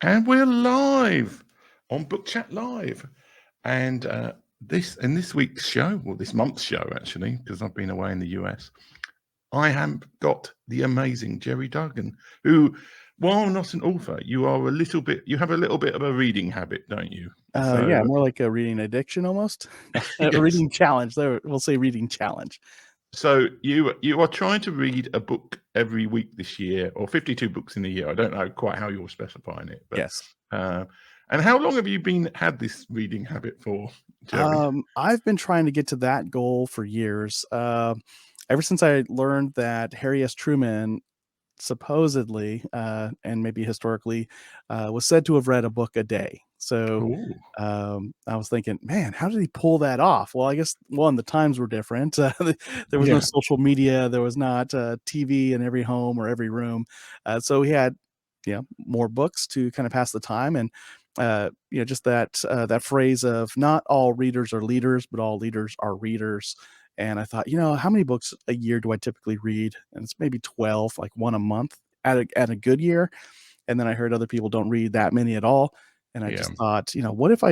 And we're live on Book Chat Live. And this week's show, well, this month's show, actually, because I've been away in the US, I have got the amazing Jerry Dugan, who, while not an author, you have a little bit of a reading habit, don't you? Yeah, more like a reading addiction almost. Yes. Reading challenge. There, we'll say reading challenge. So you are trying to read a book every week this year, or 52 books in a year. I don't know quite how you're specifying it, but Yes. And how long have you had this reading habit for, Jerry? I've been trying to get to that goal for years. Ever since I learned that Harry S. Truman supposedly, and maybe historically, was said to have read a book a day. So I was thinking, man, how did he pull that off? Well, I guess, one, the times were different. There was no social media. There was not TV in every home or every room. So he had, more books to kind of pass the time. And, just that phrase of not all readers are leaders, but all leaders are readers. And I thought, how many books a year do I typically read? And it's maybe 12, like one a month at a good year. And then I heard other people don't read that many at all. And I just thought, what if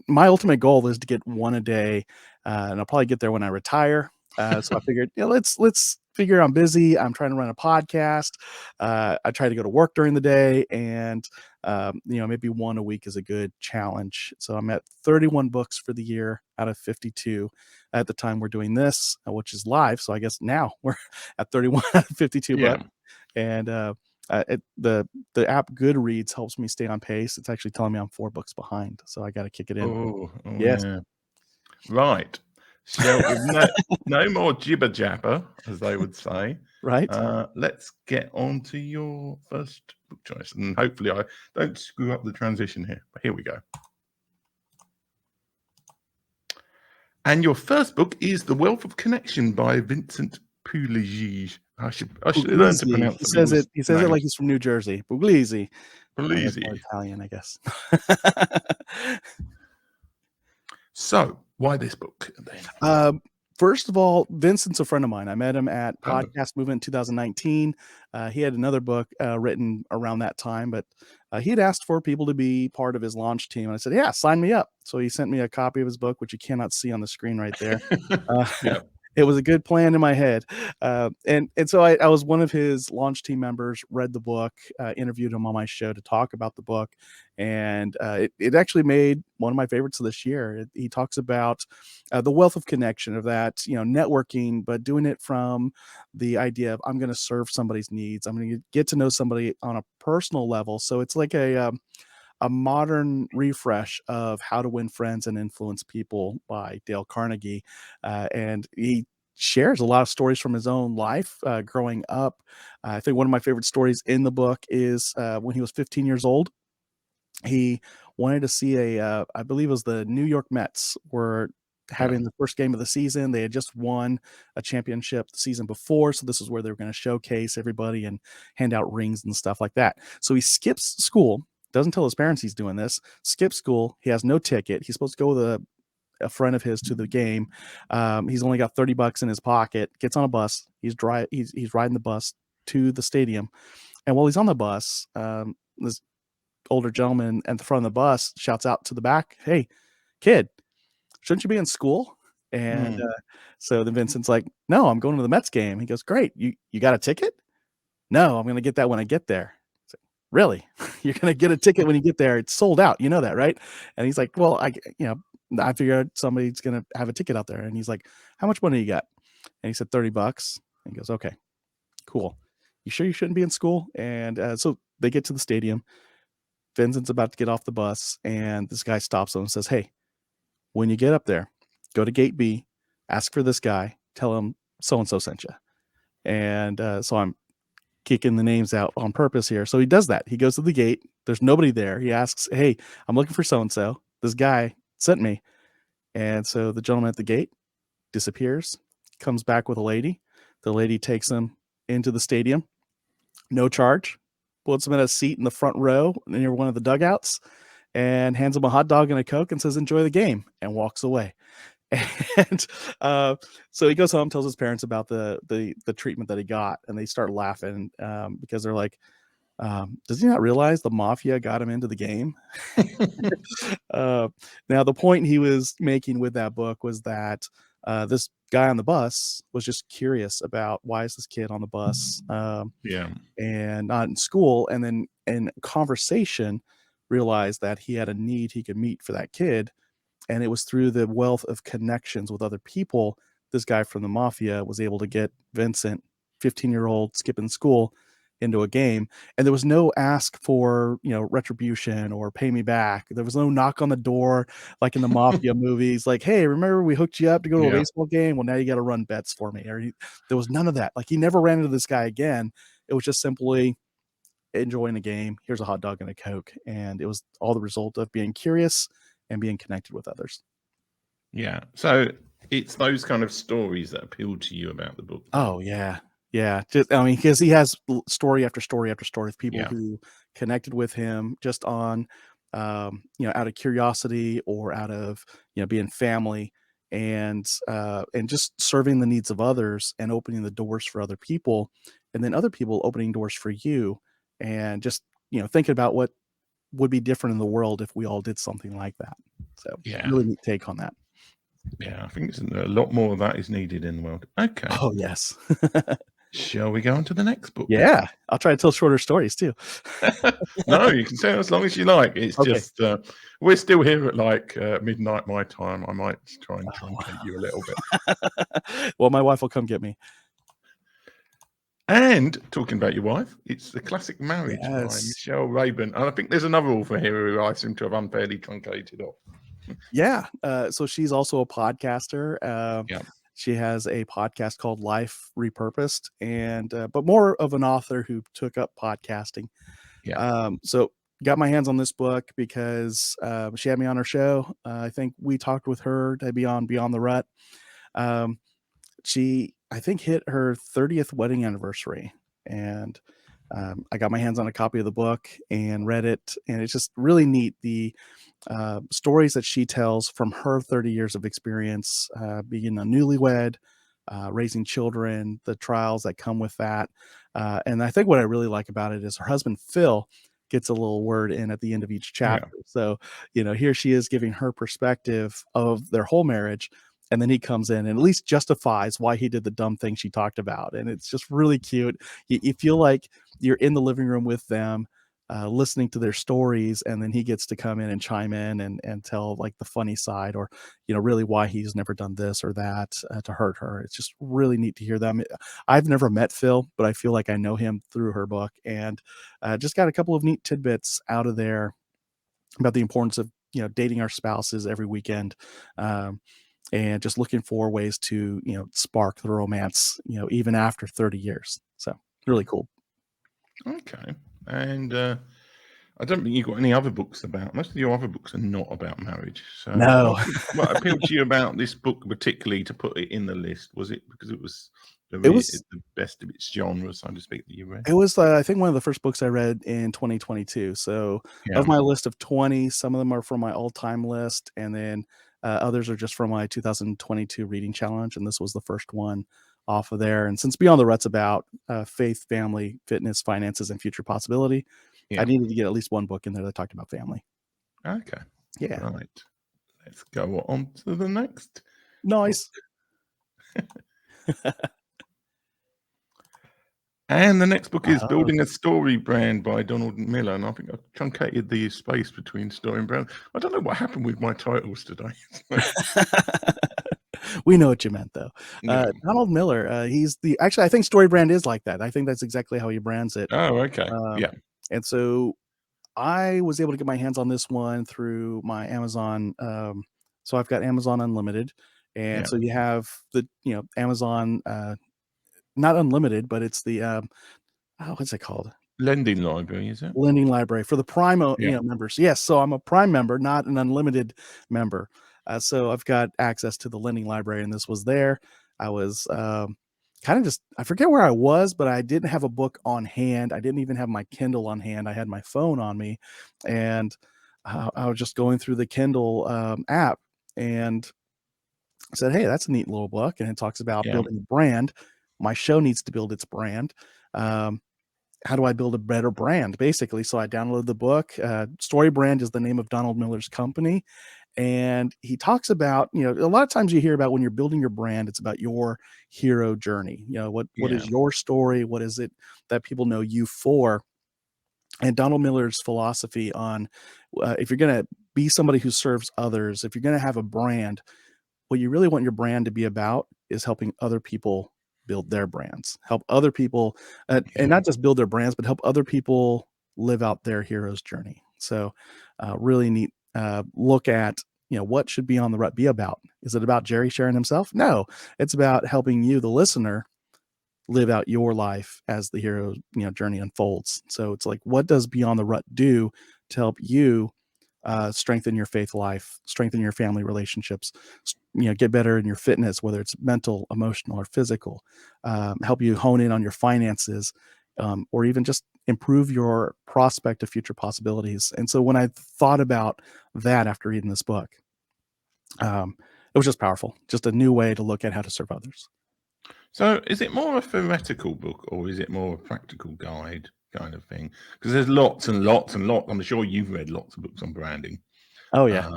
my ultimate goal is to get one a day, and I'll probably get there when I retire. So I figured, let's figure I'm busy. I'm trying to run a podcast. I try to go to work during the day, and maybe one a week is a good challenge. So I'm at 31 books for the year out of 52 at the time we're doing this, which is live. So I guess now we're at 31 out of 52 books. And the app Goodreads helps me stay on pace. It's actually telling me I'm 4 books behind, so I got to kick it in. Oh, yes. Yeah. Right. So no more jibber jabber, as they would say. Right. Let's get on to your first book choice, and hopefully I don't screw up the transition here. But here we go. And your first book is The Wealth of Connection by Vincent Pugliese. I should learn to pronounce it. He says it like he's from New Jersey. Pugliese. Pugliese. Italian, I guess. So, why this book then? First of all, Vincent's a friend of mine. I met him at Podcast Movement in 2019. He had another book written around that time, but he had asked for people to be part of his launch team. And I said, yeah, sign me up. So he sent me a copy of his book, which you cannot see on the screen right there. It was a good plan in my head. And so I was one of his launch team members, read the book, interviewed him on my show to talk about the book. And it actually made one of my favorites of this year. He talks about the wealth of connection, of that, networking, but doing it from the idea of I'm going to serve somebody's needs. I'm going to get to know somebody on a personal level. So it's like a modern refresh of How to Win Friends and Influence People by Dale Carnegie. And he shares a lot of stories from his own life growing up. I think one of my favorite stories in the book is when he was 15 years old. He wanted to see I believe it was the New York Mets were having the first game of the season. They had just won a championship the season before. So this is where they were going to showcase everybody and hand out rings and stuff like that. So he skips school, doesn't tell his parents he's doing this, skips school. He has no ticket. He's supposed to go with a friend of his to the game. He's only got $30 in his pocket, gets on a bus. He's riding the bus to the stadium. And while he's on the bus, this older gentleman at the front of the bus shouts out to the back, "Hey, kid, shouldn't you be in school?" And so then Vincent's like, "No, I'm going to the Mets game." He goes, "Great. You got a ticket?" "No, I'm going to get that when I get there." Like, "Really? You're going to get a ticket when you get there? It's sold out. You know that, right?" And he's like, "Well, I figured somebody's going to have a ticket out there." And he's like, "How much money you got?" And he said, $30. And he goes, "Okay, cool. You sure you shouldn't be in school?" And so they get to the stadium. Vincent's about to get off the bus, and this guy stops him and says, "Hey, when you get up there, go to gate B, ask for this guy, tell him so-and-so sent you." And so I'm kicking the names out on purpose here. So he does that. He goes to the gate. There's nobody there. He asks, "Hey, I'm looking for so-and-so. This guy sent me." And so the gentleman at the gate disappears, comes back with a lady. The lady takes him into the stadium, no charge, puts him in a seat in the front row near one of the dugouts, and hands him a hot dog and a Coke and says, "Enjoy the game," and walks away. And so he goes home, tells his parents about the treatment that he got, and they start laughing because they're like, Does he not realize the mafia got him into the game? Now, the point he was making with that book was that this guy on the bus was just curious about why is this kid on the bus Yeah. and not in school, and then in conversation realized that he had a need he could meet for that kid, and it was through the wealth of connections with other people. This guy from the mafia was able to get Vincent, 15-year-old skipping school, into a game, and there was no ask for, retribution or pay me back. There was no knock on the door like in the mafia movies, like, "Hey, remember we hooked you up to go to a Yeah. baseball game? Well, now you got to run bets for me." There was none of that. Like, he never ran into this guy again. It was just simply enjoying the game. Here's a hot dog and a Coke, and it was all the result of being curious and being connected with others. Yeah. So it's those kind of stories that appeal to you about the book. Oh, yeah. Yeah. Just, because he has story after story after story of people Yeah. who connected with him just on, out of curiosity or out of, being family and just serving the needs of others and opening the doors for other people. And then other people opening doors for you and just, thinking about what would be different in the world if we all did something like that. So Yeah. really neat take on that. Yeah. I think a lot more of that is needed in the world. Okay. Oh, yes. Shall we go on to the next book? Yeah. I'll try to tell shorter stories too. No, you can say as long as you like. It's Okay. just we're still here at like midnight my time. I might try and truncate you a little bit. Well, my wife will come get me. And talking about your wife, it's The Classic Marriage by Yes. Michelle Rayburn. And I think there's another author here who I seem to have unfairly truncated off. Yeah. So she's also a podcaster. Yeah. She has a podcast called Life Repurposed, and but more of an author who took up podcasting. Yeah. So got my hands on this book because she had me on her show. I think we talked with her to be on Beyond the Rut. She, I think, hit her 30th wedding anniversary, and I got my hands on a copy of the book and read it, and it's just really neat. The stories that she tells from her 30 years of experience, being a newlywed, raising children, the trials that come with that. And I think what I really like about it is her husband, Phil, gets a little word in at the end of each chapter. Yeah. So, here she is giving her perspective of their whole marriage. And then he comes in and at least justifies why he did the dumb thing she talked about. And it's just really cute. You feel like you're in the living room with them, listening to their stories, and then he gets to come in and chime in and tell like the funny side, or really why he's never done this or that to hurt her. It's just really neat to hear them. I've never met Phil, but I feel like I know him through her book, and just got a couple of neat tidbits out of there about the importance of dating our spouses every weekend. And just looking for ways to spark the romance even after 30 years. So really cool. Okay. And I don't think you've got any other books about. Most of your other books are not about marriage. So No. what appealed to you about this book particularly to put it in the list? Was it because it was the best of its genre, so to speak, that you read? It was, I think, one of the first books I read in 2022. So of my list of 20, some of them are from my all-time list, and then others are just from my 2022 reading challenge, and this was the first one off of there. And since Beyond the Rut's about faith, family, fitness, finances, and future possibility, I needed to get at least one book in there that talked about family. Okay. Yeah. Right. Let's go on to the next. Nice. And the next book is Building a Story Brand by Donald Miller. And I think I truncated the space between story and brand. I don't know what happened with my titles today. We know what you meant, though. Yeah. Donald Miller, actually, I think StoryBrand is like that. I think that's exactly how he brands it. Oh, okay. Yeah. And so I was able to get my hands on this one through my Amazon. So I've got Amazon Unlimited. And so you have the, Amazon, not unlimited, but it's the, what's it called? Lending library, is it? Lending library for the Prime members. Yes. So I'm a Prime member, not an unlimited member. So I've got access to the lending library, and this was there. I was kind of just, I forget where I was, but I didn't have a book on hand. I didn't even have my Kindle on hand. I had my phone on me, and I was just going through the Kindle app and said, "Hey, that's a neat little book." And it talks about building a brand. My show needs to build its brand. how do I build a better brand, basically. So I downloaded the book. StoryBrand is the name of Donald Miller's company. And he talks about, a lot of times you hear about when you're building your brand, it's about your hero journey. What is your story? What is it that people know you for? And Donald Miller's philosophy on if you're going to be somebody who serves others, if you're going to have a brand, what you really want your brand to be about is helping other people build their brands, help other people, and not just build their brands, but help other people live out their hero's journey. So really neat look at, what should Beyond the Rut be about? Is it about Jerry sharing himself? No, it's about helping you, the listener, live out your life as the hero, journey unfolds. So it's like, what does Beyond the Rut do to help you strengthen your faith life, strengthen your family relationships, get better in your fitness, whether it's mental, emotional, or physical, help you hone in on your finances, or even just improve your prospect of future possibilities. And so when I thought about that after reading this book, it was just powerful, just a new way to look at how to serve others. So is it more a theoretical book, or is it more a practical guide kind of thing? Because there's lots and lots and lots. I'm sure you've read lots of books on branding. Oh, yeah.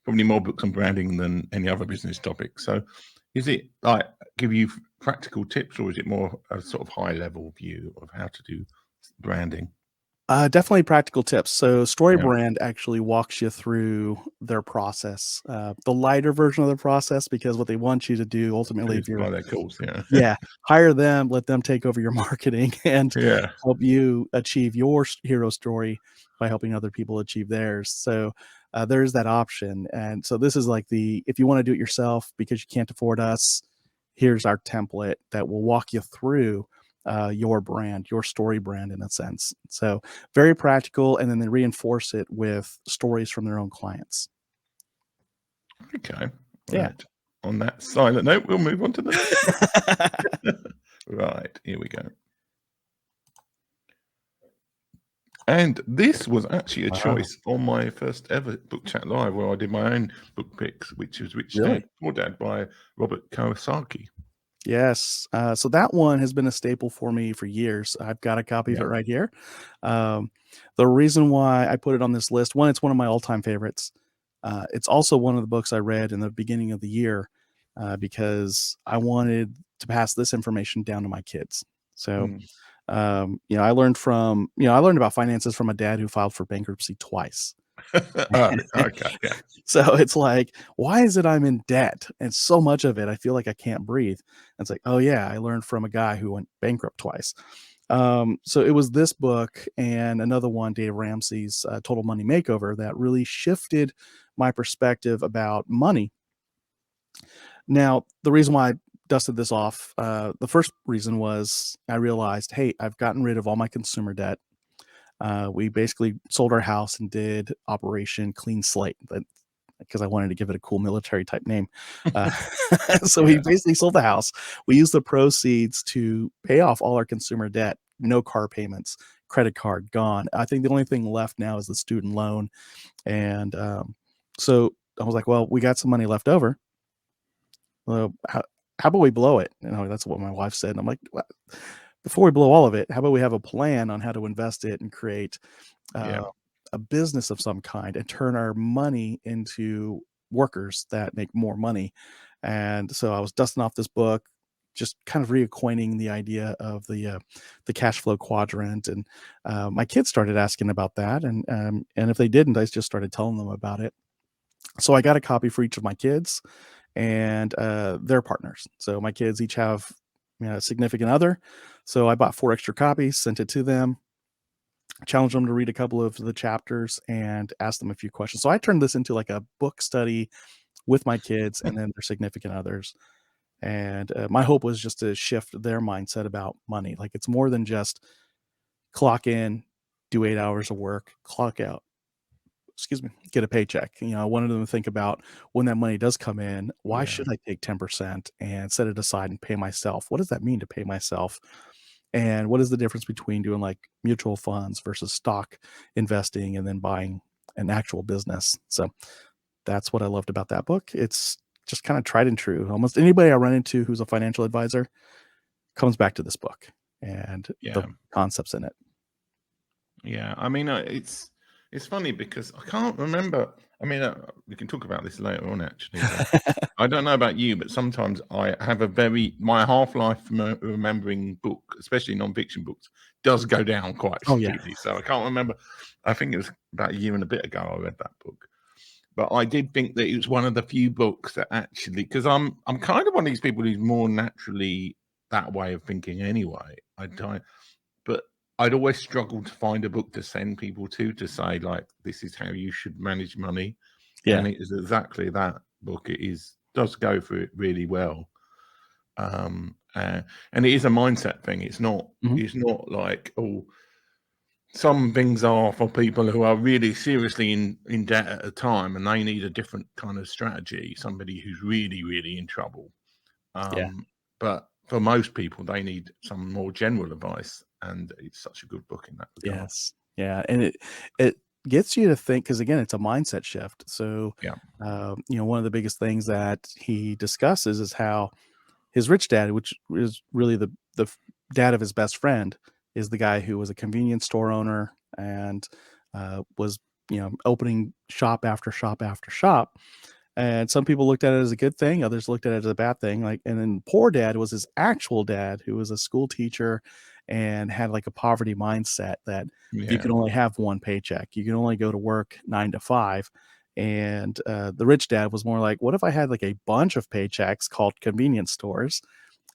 Probably more books on branding than any other business topic. So is it like give you practical tips, or is it more a sort of high level view of how to do branding? Definitely practical tips. So StoryBrand actually walks you through their process, the lighter version of the process, because what they want you to do ultimately, if you're their course, hire them, let them take over your marketing and help you achieve your hero story by helping other people achieve theirs. So there's that option. And so this is like if you want to do it yourself because you can't afford us, here's our template that will walk you through your brand, your story brand in a sense. So very practical, and then they reinforce it with stories from their own clients. Okay. Right. On that silent note, we'll move on to the next. Right. Here we go. And this was actually a choice on my first ever Book Chat Live, where I did my own book picks, which was Rich Dad, Poor Dad by Robert Kiyosaki. Yes. So that one has been a staple for me for years. I've got a copy of it right here. The reason why I put it on this list, one, it's one of my all-time favorites. It's also one of the books I read in the beginning of the year because I wanted to pass this information down to my kids. So, I learned about finances from a dad who filed for bankruptcy twice. Okay. Yeah. So it's like, why is it I'm in debt? And so much of it, I feel like I can't breathe. And it's like, oh yeah, I learned from a guy who went bankrupt twice. So it was this book and another one, Dave Ramsey's Total Money Makeover, that really shifted my perspective about money. Now, the reason why I dusted this off, the first reason was I realized, hey, I've gotten rid of all my consumer debt. We basically sold our house and did Operation Clean Slate, because I wanted to give it a cool military type name. So we basically sold the house. We used the proceeds to pay off all our consumer debt, no car payments, credit card gone. I think the only thing left now is the student loan. And so I was like, well, we got some money left over. Well, how about we blow it? That's what my wife said. And I'm like, what? Before we blow all of it, how about we have a plan on how to invest it and create a business of some kind and turn our money into workers that make more money? And so I was dusting off this book, just kind of reacquainting the idea of the cash flow quadrant. And my kids started asking about that. And if they didn't, I just started telling them about it. So I got a copy for each of my kids and their partners. So my kids each have a significant other. So I bought 4 extra copies, sent it to them, challenged them to read a couple of the chapters and asked them a few questions. So I turned this into like a book study with my kids and then their significant others. And my hope was just to shift their mindset about money. Like, it's more than just clock in, do 8 hours of work, clock out, get a paycheck. I wanted them to think about when that money does come in, why should I take 10% and set it aside and pay myself? What does that mean to pay myself? And what is the difference between doing like mutual funds versus stock investing and then buying an actual business? So that's what I loved about that book. It's just kind of tried and true. Almost anybody I run into who's a financial advisor comes back to this book and the concepts in it. Yeah, I mean, it's funny because I can't remember. I mean, we can talk about this later on, actually. But I don't know about you, but sometimes I have my half-life remembering book, especially non-fiction books, does go down quite Oh yeah. speedily. So I can't remember. I think it was about a year and a bit ago I read that book. But I did think that it was one of the few books that actually, because I'm kind of one of these people who's more naturally that way of thinking anyway. But I'd always struggled to find a book to send people to say, like, this is how you should manage money. Yeah. And it is exactly that book. Does go for it really well. And it is a mindset thing. It's not like, oh, some things are for people who are really seriously in debt at a time and they need a different kind of strategy, somebody who's really, really in trouble. But for most people, they need some more general advice, and it's such a good book in that regard. Yes. Yeah. And it gets you to think, because again, it's a mindset shift. So, Yeah. one of the biggest things that he discusses is how his rich dad, which is really the dad of his best friend, is the guy who was a convenience store owner and was, opening shop after shop after shop. And some people looked at it as a good thing, others looked at it as a bad thing. And then poor dad was his actual dad, who was a school teacher and had like a poverty mindset that you can only have one paycheck. You can only go to work 9 to 5. And the rich dad was more like, what if I had like a bunch of paychecks called convenience stores?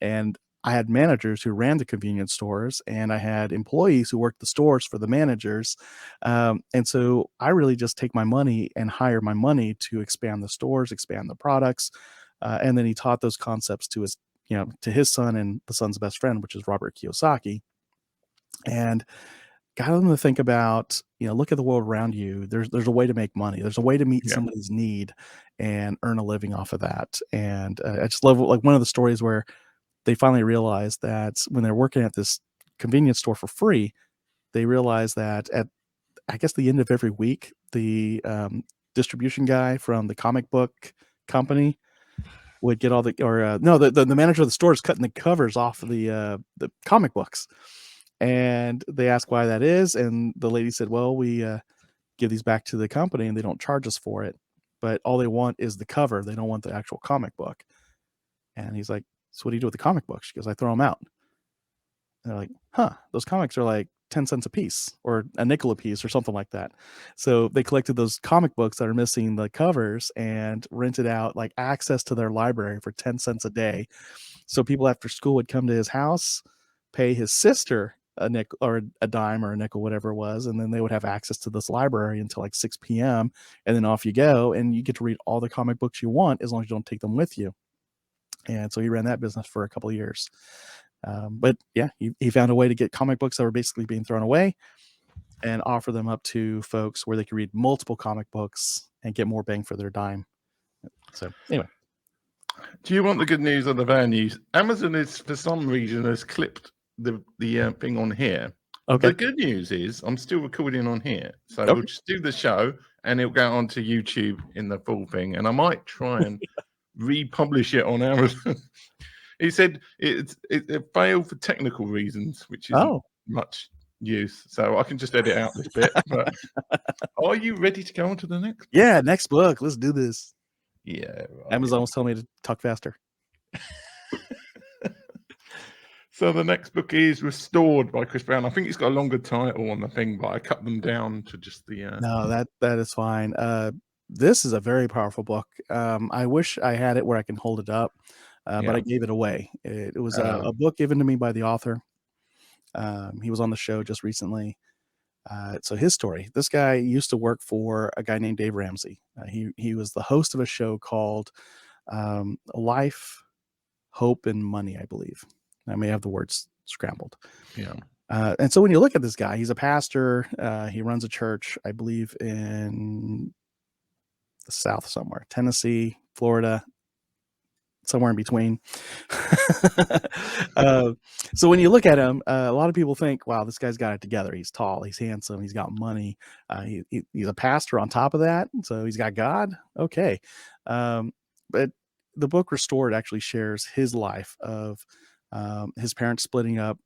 And I had managers who ran the convenience stores, and I had employees who worked the stores for the managers. And so I really just take my money and hire my money to expand the stores, expand the products. And then he taught those concepts to his son and the son's best friend, which is Robert Kiyosaki. And got them to think about, look at the world around you. There's a way to make money. There's a way to meet somebody's need and earn a living off of that. And I just love, like, one of the stories where they finally realized that when they're working at this convenience store for free, they realized that at, I guess, the end of every week, the distribution guy from the comic book company would get all the, or no, the manager of the store is cutting the covers off of the comic books. And they asked why that is. And the lady said, well, we give these back to the company and they don't charge us for it. But all they want is the cover. They don't want the actual comic book. And he's like, so what do you do with the comic books? She goes, I throw them out. And they're like, huh, those comics are like 10 cents a piece or a nickel a piece or something like that. So they collected those comic books that are missing the covers and rented out like access to their library for 10 cents a day. So people after school would come to his house, pay his sister a nickel or a dime or a nickel, whatever it was. And then they would have access to this library until like 6 p.m. And then off you go, and you get to read all the comic books you want as long as you don't take them with you. And so he ran that business for a couple of years. But yeah, he found a way to get comic books that were basically being thrown away and offer them up to folks where they could read multiple comic books and get more bang for their dime. So anyway. Do you want the good news or the bad news? Amazon is, for some reason, has clipped the thing on here. Okay. The good news is I'm still recording on here. So we'll just do the show and it'll go onto YouTube in the full thing. And I might try and republish it on Amazon. He said it failed for technical reasons, which isn't much use. So I can just edit out this bit. But are you ready to go on to the next book? Yeah, next book. Let's do this. Yeah. Right. Amazon was telling me to talk faster. So the next book is Restored by Chris Brown. I think it's got a longer title on the thing, but I cut them down to just the... No, that is fine. This is a very powerful book. I wish I had it where I can hold it up, but I gave it away. It was a book given to me by the author. He was on the show just recently. So his story, this guy used to work for a guy named Dave Ramsey. He was the host of a show called Life, Hope, and Money, I believe. I may have the words scrambled. Yeah. And so when you look at this guy, he's a pastor. He runs a church, I believe, in the South somewhere, Tennessee, Florida, somewhere in between. So when you look at him, a lot of people think, wow, this guy's got it together. He's tall, he's handsome, he's got money. He's a pastor on top of that. So he's got God. Okay. But the book Restored actually shares his life of his parents splitting up,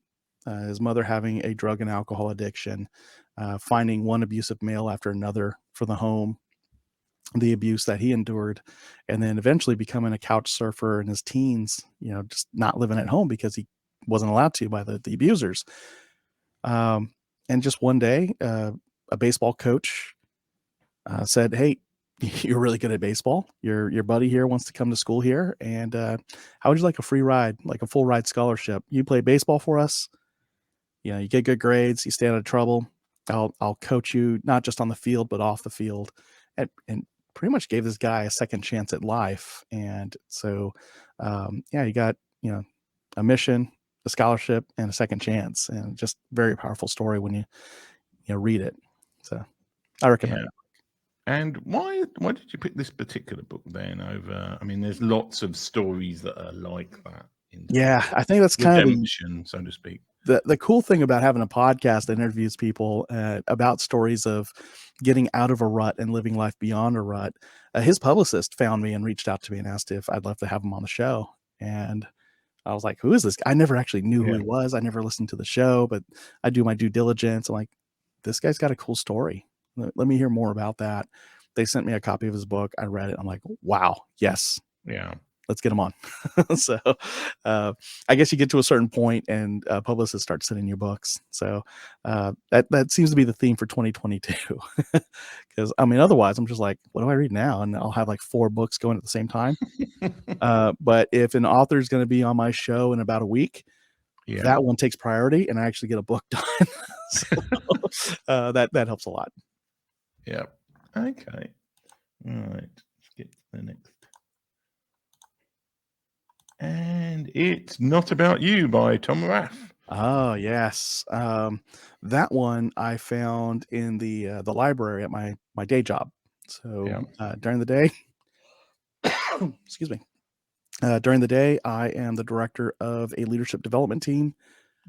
his mother having a drug and alcohol addiction, finding one abusive male after another for the home, the abuse that he endured, and then eventually becoming a couch surfer in his teens, just not living at home because he wasn't allowed to by the abusers. And just one day, a baseball coach said, "Hey, you're really good at baseball. Your buddy here wants to come to school here, and how would you like a free ride, like a full ride scholarship? You play baseball for us. You get good grades. You stay out of trouble. I'll coach you not just on the field but off the field," and pretty much gave this guy a second chance at life. And so, he got a mission, a scholarship, and a second chance, and just very powerful story when you read it. So I recommend it. And why did you pick this particular book then over? I mean, there's lots of stories that are like that. I think that's kind redemption, so to speak. The cool thing about having a podcast that interviews people about stories of getting out of a rut and living life beyond a rut. His publicist found me and reached out to me and asked if I'd love to have him on the show. And I was like, who is this guy? I never actually knew who he was. I never listened to the show, but I do my due diligence. I'm like, this guy's got a cool story. Let me hear more about that. They sent me a copy of his book. I read it. I'm like, wow, yes. Yeah. Let's get him on. So I guess you get to a certain point and publicists start sending you books. So that seems to be the theme for 2022. Because, otherwise I'm just like, what do I read now? And I'll have like 4 books going at the same time. But if an author is going to be on my show in about a week, that one takes priority and I actually get a book done. So that helps a lot. Yeah. Okay. All right. Let's get to the next. And It's Not About You by Tom Rath. Oh, yes. That one I found in the library at my day job. So during the day, excuse me. During the day, I am the director of a leadership development team.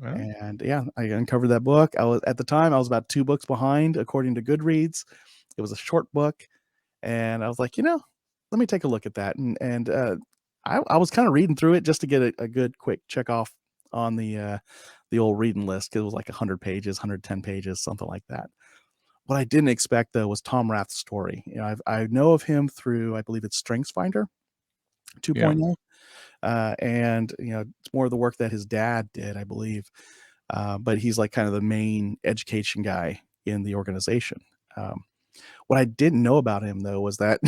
Wow. And I uncovered that book. At the time I was about 2 books behind according to Goodreads. It was a short book, and I was like, let me take a look at that. And I was kind of reading through it just to get a good quick check off on the old reading list, because it was like 100 pages, 110 pages, something like that. What I didn't expect though was Tom Rath's story. I know of him through, I believe it's StrengthsFinder 2.0. And it's more of the work that his dad did, I believe. But he's like kind of the main education guy in the organization. What I didn't know about him though was that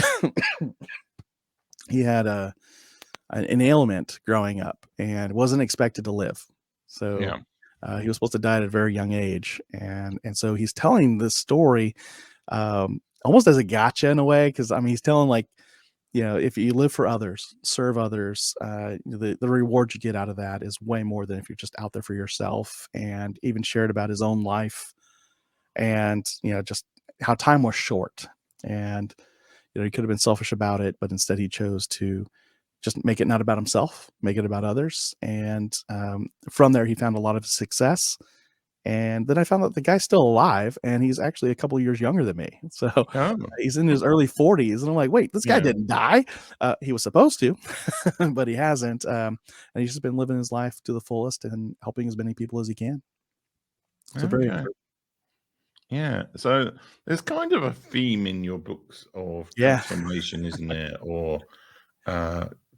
he had an ailment growing up and wasn't expected to live. So he was supposed to die at a very young age. And so he's telling this story almost as a gotcha in a way, because he's telling like, if you live for others, serve others, the reward you get out of that is way more than if you're just out there for yourself. And even shared about his own life and, just how time was short. And, he could have been selfish about it, but instead he chose to just make it not about himself, make it about others. And from there, he found a lot of success. And then I found out the guy's still alive, and he's actually a couple of years younger than me. So he's in his early 40s. And I'm like, wait, this guy didn't die. He was supposed to, but he hasn't. And he's just been living his life to the fullest and helping as many people as he can. So very important. Yeah. So there's kind of a theme in your books of transformation, isn't there? Or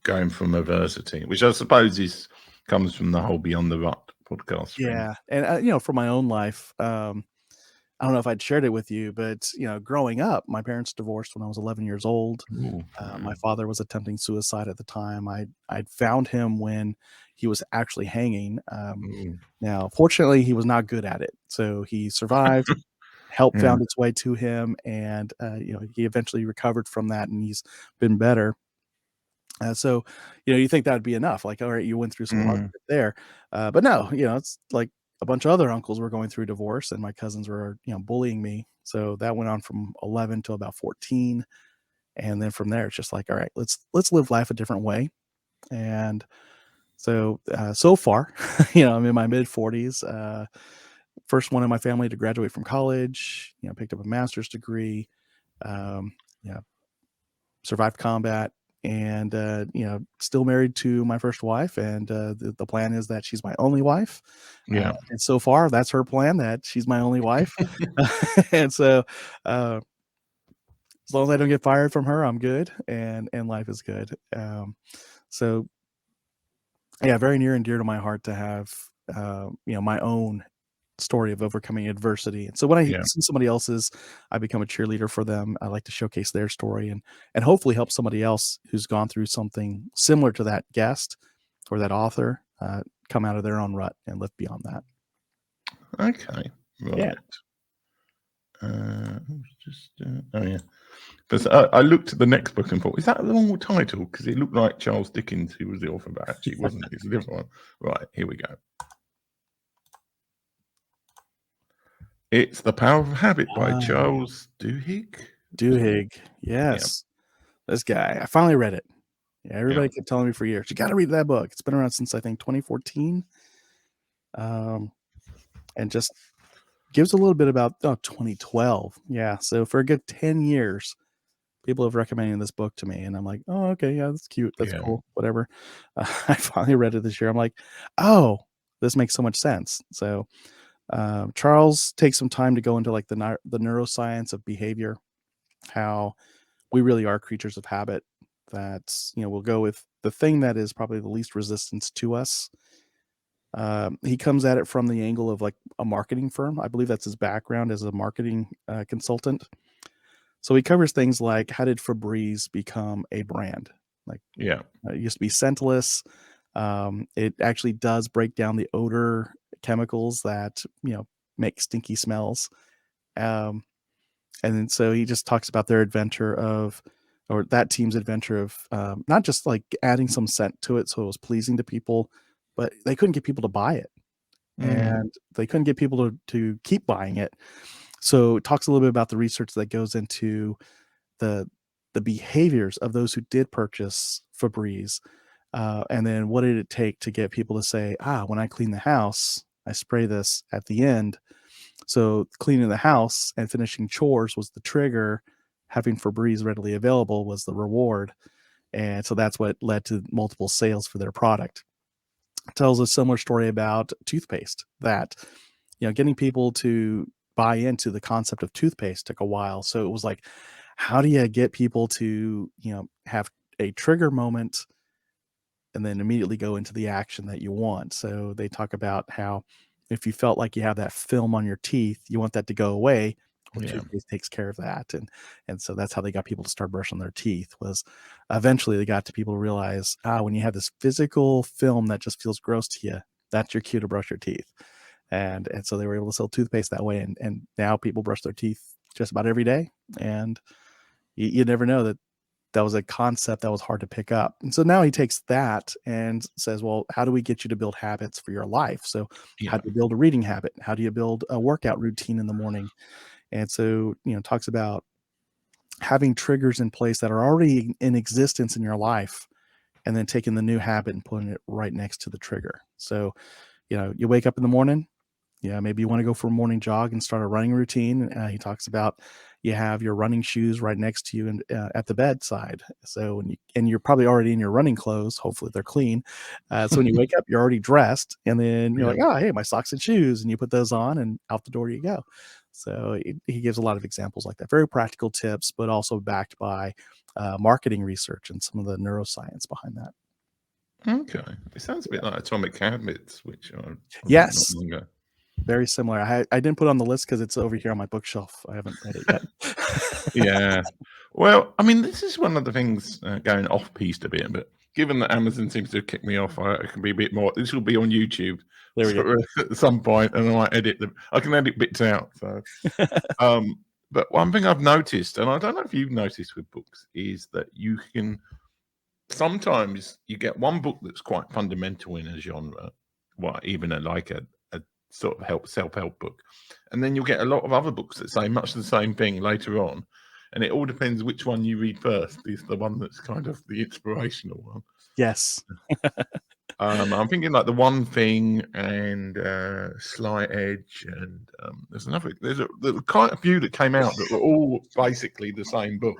going from adversity, which I suppose comes from the whole Beyond the Rut podcast. Yeah. And, for my own life, I don't know if I'd shared it with you, but, growing up, my parents divorced when I was 11 years old. My father was attempting suicide at the time. I'd found him when he was actually hanging. Now, fortunately, he was not good at it. So he survived, help found its way to him. And, he eventually recovered from that, and he's been better. So, you think that'd be enough. Like, all right, you went through some hardship there. But no, it's like a bunch of other uncles were going through divorce, and my cousins were, bullying me. So that went on from 11 to about 14. And then from there, it's just like, all right, let's live life a different way. And so, so far, I'm in my mid 40s, first one in my family to graduate from college, picked up a master's degree, survived combat, and still married to my first wife, and the plan is that she's my only wife. And so far that's her plan, that she's my only wife. And so as long as I don't get fired from her, I'm good, and life is good. So yeah, very near and dear to my heart to have my own story of overcoming adversity. And so when I see somebody else's, I become a cheerleader for them. I like to showcase their story and hopefully help somebody else who's gone through something similar to that guest or that author come out of their own rut and live beyond that. Okay. Right. Yeah. Because I looked at the next book and thought, is that the wrong title? Because it looked like Charles Dickens, who was the author, but actually it wasn't. It's a different one. Right, here we go. It's The Power of Habit by Charles Duhigg. Duhigg, yes. This guy. I finally read it. Yeah, everybody kept telling me for years, you got to read that book. It's been around since, I think, 2014. And just gives a little bit about 2012. Yeah, so for a good 10 years, people have recommended this book to me, and I'm like, oh, okay, yeah, that's cute, that's cool, whatever. I finally read it this year. I'm like, oh, this makes so much sense. So Charles takes some time to go into like the neuroscience of behavior, how we really are creatures of habit. That we'll go with the thing that is probably the least resistance to us. He comes at it from the angle of like a marketing firm. I believe that's his background as a marketing consultant. So he covers things like, how did Febreze become a brand? Like, it used to be scentless. It actually does break down the odor chemicals that make stinky smells. And then so he just talks about their adventure of, or that team's adventure of not just like adding some scent to it so it was pleasing to people, but they couldn't get people to buy it, and they couldn't get people to keep buying it. So it talks a little bit about the research that goes into the behaviors of those who did purchase Febreze, and then what did it take to get people to say, when I clean the house, I spray this at the end. So cleaning the house and finishing chores was the trigger. Having Febreze readily available was the reward. And so that's what led to multiple sales for their product. It tells a similar story about toothpaste, that, getting people to buy into the concept of toothpaste took a while. So it was like, how do you get people to, have a trigger moment and then immediately go into the action that you want? So they talk about how if you felt like you have that film on your teeth, you want that to go away. Toothpaste takes care of that. And so that's how they got people to start brushing their teeth, was eventually they got to people to realize, when you have this physical film that just feels gross to you, that's your cue to brush your teeth. And so they were able to sell toothpaste that way. And now people brush their teeth just about every day. And you never know that was a concept that was hard to pick up. And so now he takes that and says, well, how do we get you to build habits for your life? So how do you build a reading habit? How do you build a workout routine in the morning? And so, talks about having triggers in place that are already in existence in your life, and then taking the new habit and putting it right next to the trigger. So, you wake up in the morning, maybe you want to go for a morning jog and start a running routine. He talks about you have your running shoes right next to you and at the bedside. So you're probably already in your running clothes. Hopefully they're clean. So when you wake up, you're already dressed, and then you're like, oh, hey, my socks and shoes, and you put those on, and out the door you go. So he gives a lot of examples like that, very practical tips, but also backed by marketing research and some of the neuroscience behind that. Okay, it sounds a bit like Atomic Habits, which I yes. not long ago. Very similar. I didn't put it on the list because it's over here on my bookshelf. I haven't read it yet. Well, I mean, this is one of the things going off-piste a bit, but given that Amazon seems to have kicked me off, I can be a bit more. This will be on YouTube at some point, and I might edit them. I can edit bits out. So, but one thing I've noticed, and I don't know if you've noticed with books, is that you can sometimes you get one book that's quite fundamental in a genre, even a sort of self-help book, and then you'll get a lot of other books that say much the same thing later on, and it all depends which one you read first is the one that's kind of the inspirational one. Yes. I'm thinking like The One Thing and Slight Edge, and there's quite a few that came out that were all basically the same book.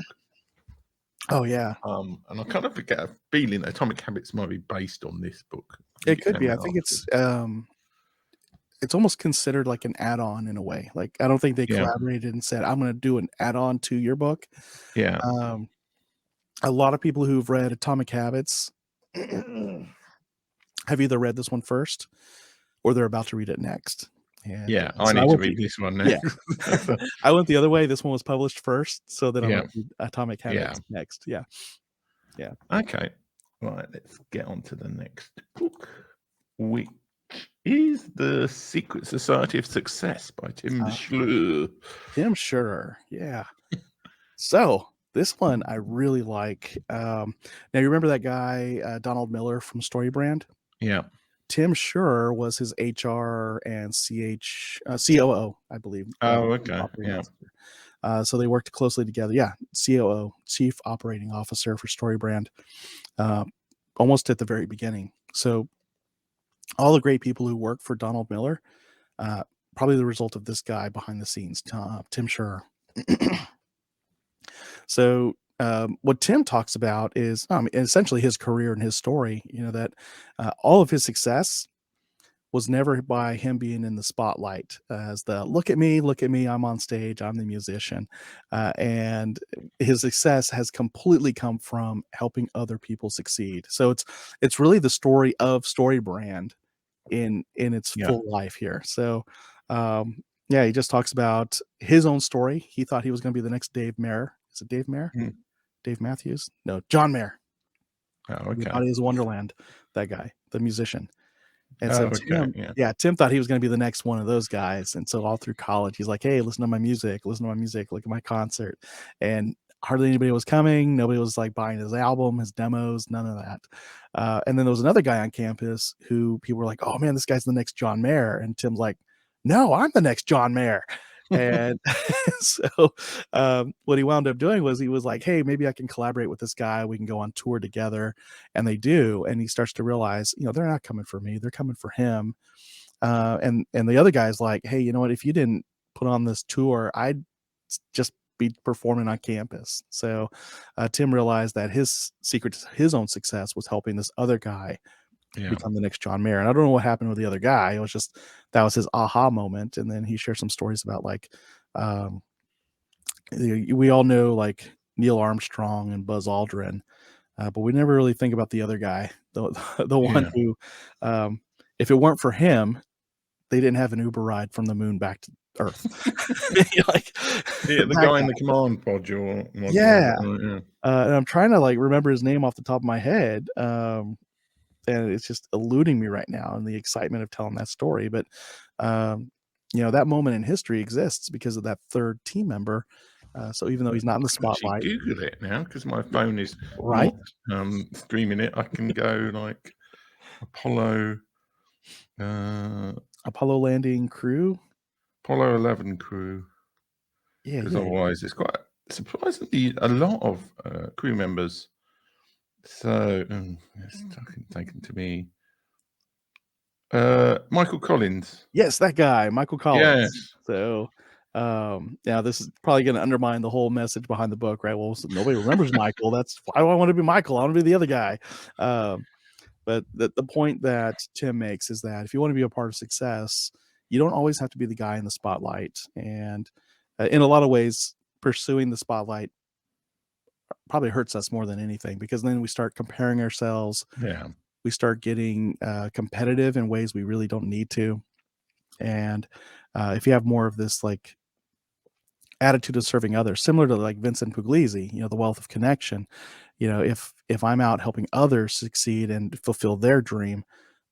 Oh yeah, And I kind of get a feeling that Atomic Habits might be based on this book. it could be. came I out think after. it's almost considered like an add-on in a way. Like I don't think they Yeah, collaborated and said, "I'm going to do an add-on to your book." yeah, Um, a lot of people who've read Atomic Habits have either read this one first or they're about to read it next. And yeah. I so I need to went the read this one yeah, next. I went the other way. This one was published first, so then I'm Yeah, gonna read Atomic yeah. Habits next. Yeah, yeah. Okay, right. Let's get on to the next book, which is The Secret Society of Success by Tim Schurrer. Tim Schurrer. Yeah. So this one I really like. Now you remember that guy Donald Miller from StoryBrand? Yeah. Tim Schurrer was his HR and COO, I believe. Oh, okay. Operating Yeah. officer. So they worked closely together. Yeah, COO, Chief Operating Officer for StoryBrand, almost at the very beginning. So all the great people who work for Donald Miller, probably the result of this guy behind the scenes, Tim Schurrer. So what Tim talks about is essentially his career and his story, that all of his success was never by him being in the spotlight as the look at me, I'm on stage, I'm the musician. And his success has completely come from helping other people succeed. So it's really the story of StoryBrand in its Yeah. full life here. So he just talks about his own story. He thought he was going to be the next Dave Mayer. Is it Dave Mayer? Dave Matthews? No, John Mayer. Oh, okay. Body is Wonderland, that guy, the musician. And Oh, so okay. Tim thought he was going to be the next one of those guys. And so all through college, he's like, hey, listen to my music, look at my concert. And hardly anybody was coming. Nobody was like buying his album, his demos, none of that. And then there was another guy on campus who people were like, oh man, this guy's the next John Mayer. And Tim's like, no, I'm the next John Mayer. And so what he wound up doing was he was like, hey, maybe I can collaborate with this guy. We can go on tour together. And they do. And he starts to realize, they're not coming for me. They're coming for him. And the other guy's like, hey, you know what? If you didn't put on this tour, I'd just be performing on campus. So Tim realized that his secret to his own success was helping this other guy become the next John Mayer. And I don't know what happened with the other guy. It was just, that was his aha moment. And then he shared some stories about like, we all know like Neil Armstrong and Buzz Aldrin, but we never really think about the other guy, the one who, if it weren't for him, they didn't have an Uber ride from the moon back to Earth. The guy in the command module. And I'm trying to like remember his name off the top of my head. And it's just eluding me right now in the excitement of telling that story. But, that moment in history exists because of that third team member. So even though he's not in the spotlight. Google it now because my phone is right not streaming it. I can go like Apollo landing crew. Apollo 11 crew. Yeah. Because otherwise it's quite surprisingly a lot of crew members. So it's taken to me. Michael Collins. Yes, that guy, Michael Collins. Yes. So this is probably going to undermine the whole message behind the book, right? Well, so nobody remembers Michael. That's why I want to be Michael. I want to be the other guy. But the point that Tim makes is that if you want to be a part of success, you don't always have to be the guy in the spotlight. And in a lot of ways, pursuing the spotlight probably hurts us more than anything, because then we start comparing ourselves. Yeah. We start getting competitive in ways we really don't need to. And if you have more of this like attitude of serving others, similar to like Vincent Pugliese, the wealth of connection, if I'm out helping others succeed and fulfill their dream,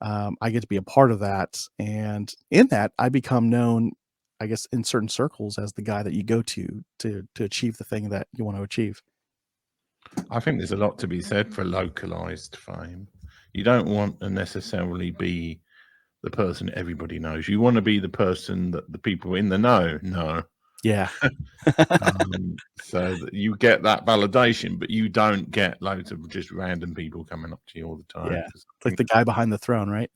I get to be a part of that. And in that, I become known, I guess, in certain circles as the guy that you go to achieve the thing that you want to achieve. I think there's a lot to be said for localized fame. You don't want to necessarily be the person everybody knows. You want to be the person that the people in the know. Yeah. So that you get that validation, but you don't get loads of just random people coming up to you all the time. Yeah. It's like the guy behind the throne, right?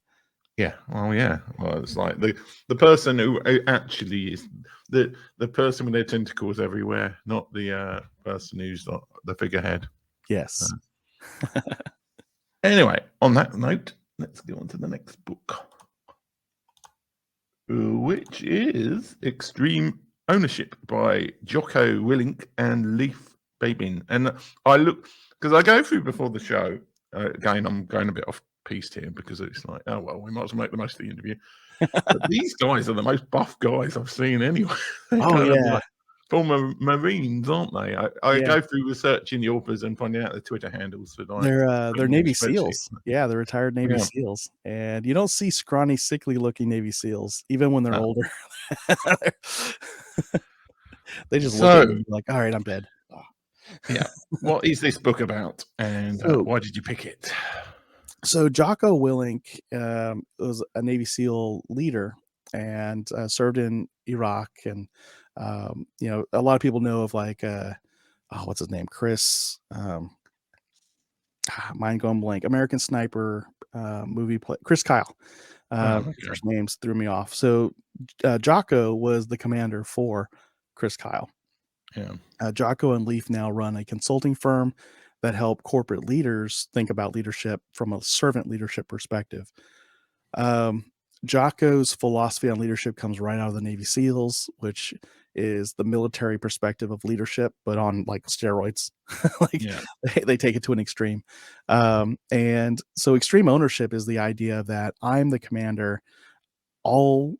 Yeah. Well, yeah. Well, it's like the person who actually is the person with their tentacles everywhere, not the person who's the figurehead. Yes. Anyway, on that note, let's go on to the next book, which is Extreme Ownership by Jocko, Willink, and Leif Babin. And I look, because I go through before the show, again, I'm going a bit off piste here because it's like, oh, well, we might as well make the most of the interview. But these guys are the most buff guys I've seen anyway. Oh, yeah. Like former Marines, aren't they? I go through researching the authors and finding out the Twitter handles for like they're Navy SEALs. Yeah, they're retired Navy SEAls, and you don't see scrawny, sickly-looking Navy SEAls even when they're older. They just look at you like, "All right, I'm dead." Oh. Yeah. What is this book about, and why did you pick it? So Jocko Willink was a Navy SEAL leader and served in Iraq, and you know, a lot of people know of like what's his name, Chris. Mind going blank. American Sniper movie play. Chris Kyle. First names threw me off. So Jocko was the commander for Chris Kyle. Yeah. Jocko and Leif now run a consulting firm that help corporate leaders think about leadership from a servant leadership perspective. Jocko's philosophy on leadership comes right out of the Navy SEALs, which is the military perspective of leadership, but on like steroids. They take it to an extreme. And so extreme ownership is the idea that I'm the commander. All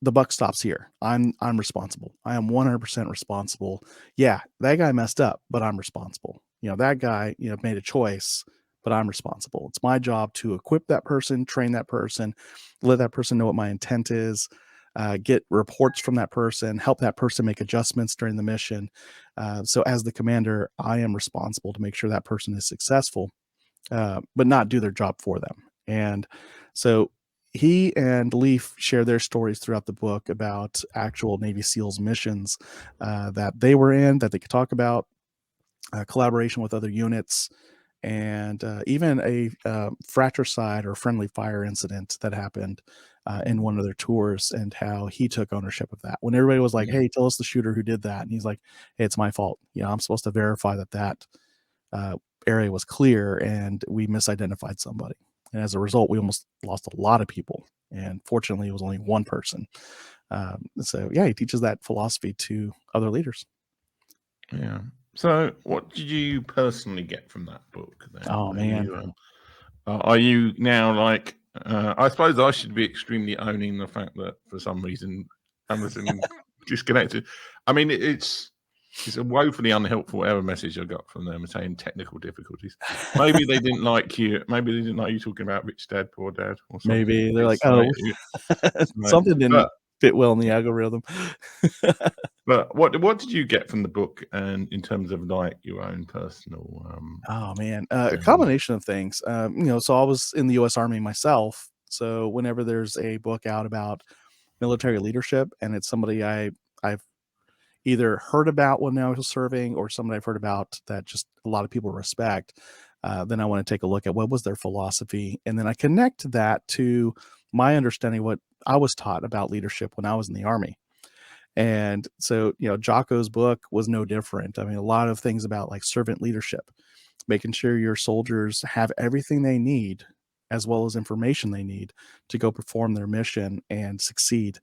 the buck stops here. I'm responsible. I am 100% responsible. Yeah, that guy messed up, but I'm responsible. You know, that guy, you know, made a choice, but I'm responsible. It's my job to equip that person, train that person, let that person know what my intent is, get reports from that person, help that person make adjustments during the mission. So as the commander, I am responsible to make sure that person is successful, but not do their job for them. And so he and Leif share their stories throughout the book about actual Navy SEALs missions that they were in, that they could talk about, collaboration with other units, and even a fratricide or friendly fire incident that happened in one of their tours, and how he took ownership of that. When everybody was like, "Hey, tell us the shooter who did that," and he's like, "Hey, it's my fault. You know, I'm supposed to verify that area was clear, and we misidentified somebody." And as a result, we almost lost a lot of people. And fortunately, it was only one person. So yeah, he teaches that philosophy to other leaders. Yeah. So what did you personally get from that book then? Oh, man. Are you now like, I suppose I should be extremely owning the fact that for some reason Amazon disconnected. I mean, it's a woefully unhelpful error message I got from them saying technical difficulties. Maybe they didn't like you. Maybe they didn't like you talking about Rich Dad, Poor Dad, or something. Maybe they're like, "Oh, something didn't fit well in the algorithm." But what did you get from the book, and in terms of like your own personal? Oh man, a combination of things. You know, so I was in the U.S. Army myself. So whenever there's a book out about military leadership, and it's somebody I've either heard about when I was serving, or somebody I've heard about that just a lot of people respect, then I want to take a look at what was their philosophy, and then I connect that to my understanding of what I was taught about leadership when I was in the Army. And so, you know, Jocko's book was no different. I mean, a lot of things about like servant leadership, making sure your soldiers have everything they need, as well as information they need to go perform their mission and succeed.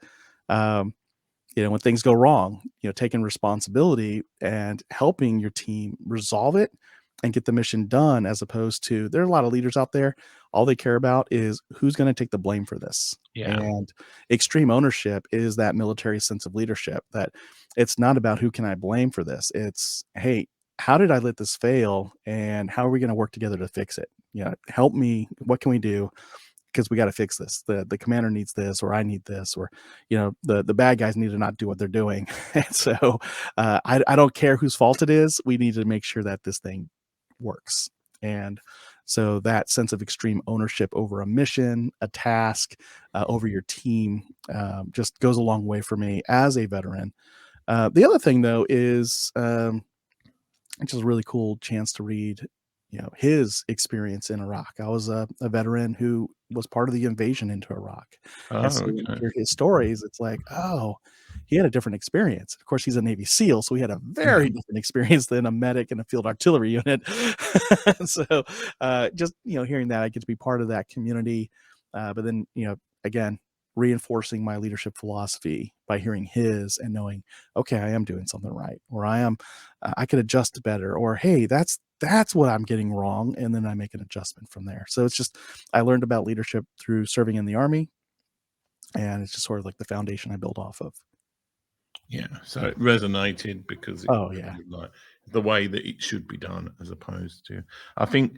You know, when things go wrong, you know, taking responsibility and helping your team resolve it and get the mission done, as opposed to, there are a lot of leaders out there, all they care about is who's going to take the blame for this. Yeah. And extreme ownership is that military sense of leadership, that it's not about who can I blame for this. It's, hey, how did I let this fail, and how are we going to work together to fix it? You know, help me. What can we do? Because we got to fix this. The commander needs this, or I need this, or, you know, the bad guys need to not do what they're doing. And so I don't care whose fault it is. We need to make sure that this thing works. And so that sense of extreme ownership over a mission, a task, over your team, just goes a long way for me as a veteran. The other thing though is, which is a really cool chance to read, his experience in Iraq. I was a veteran who was part of the invasion into Iraq. And Oh, so when you okay. hear his stories, it's like, oh, he had a different experience. Of course, he's a Navy SEAL, so he had a very different experience than a medic in a field artillery unit. So just, hearing that, I get to be part of that community. But then, again, reinforcing my leadership philosophy by hearing his and knowing, okay, I am doing something right, or I could adjust better, or, hey, that's what I'm getting wrong. And then I make an adjustment from there. So it's just, I learned about leadership through serving in the Army, and it's just sort of like the foundation I build off of. Yeah. So it resonated because it Oh, yeah. like the way that it should be done, as opposed to, I think,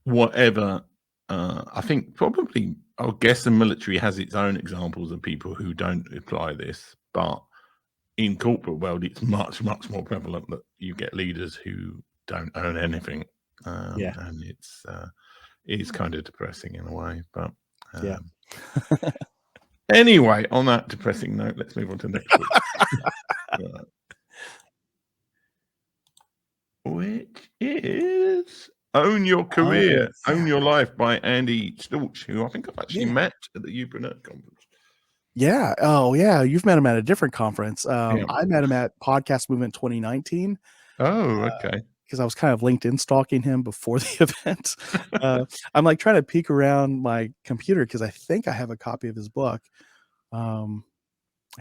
whatever. I think probably, I guess the military has its own examples of people who don't apply this, but in corporate world, it's much, much more prevalent that you get leaders who don't earn anything. Yeah. And it's kind of depressing in a way, but Yeah. anyway, on that depressing note, let's move on to the next book. Which is Own Your Career, Own Your Life by Andy Storch, who I think I've actually met at the Upreneur conference. Yeah. Oh, yeah. You've met him at a different conference. I met him at Podcast Movement 2019. Oh, okay. Because I was kind of LinkedIn stalking him before the event. I'm like trying to peek around my computer because I think I have a copy of his book. I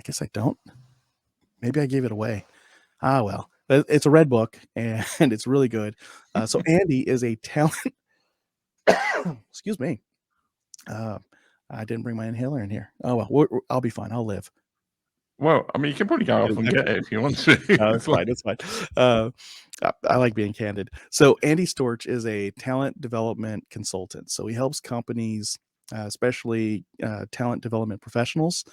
guess I don't. Maybe I gave it away. Well, it's a red book and it's really good. So Andy is a talent. Excuse me. I didn't bring my inhaler in here. Oh, well, I'll be fine. I'll live. Well, I mean, you can probably go off and get it if you want to. It's fine. It's fine. I like being candid. So Andy Storch is a talent development consultant. So he helps companies, especially talent development professionals,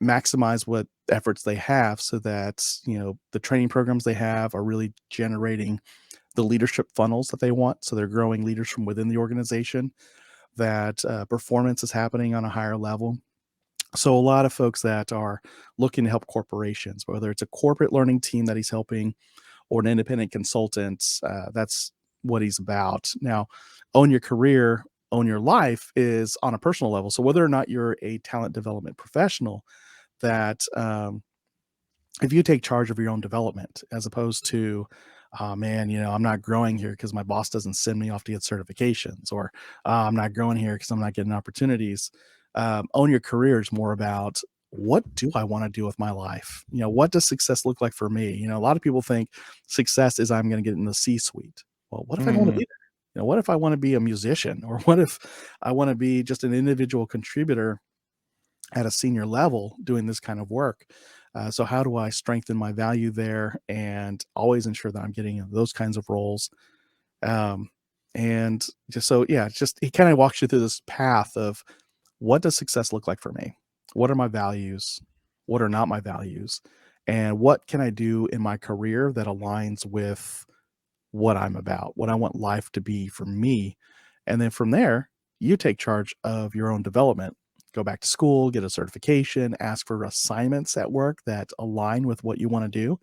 maximize what efforts they have so that, the training programs they have are really generating the leadership funnels that they want. So they're growing leaders from within the organization, that performance is happening on a higher level. So a lot of folks that are looking to help corporations, whether it's a corporate learning team that he's helping or an independent consultant, that's what he's about. Now, Own Your Career, Own Your Life is on a personal level. So whether or not you're a talent development professional, that if you take charge of your own development, as opposed to, oh man, I'm not growing here because my boss doesn't send me off to get certifications, or I'm not growing here because I'm not getting opportunities. Own Your Career is more about, what do I want to do with my life? What does success look like for me? A lot of people think success is, I'm going to get in the C-suite. Well, what if I don't want to be there? What if I want to be a musician? Or what if I want to be just an individual contributor at a senior level doing this kind of work? So how do I strengthen my value there and always ensure that I'm getting those kinds of roles? And just so, he kind of walks you through this path of, what does success look like for me? What are my values? What are not my values? And what can I do in my career that aligns with what I'm about, what I want life to be for me? And then from there, you take charge of your own development. Go back to school, get a certification, ask for assignments at work that align with what you want to do,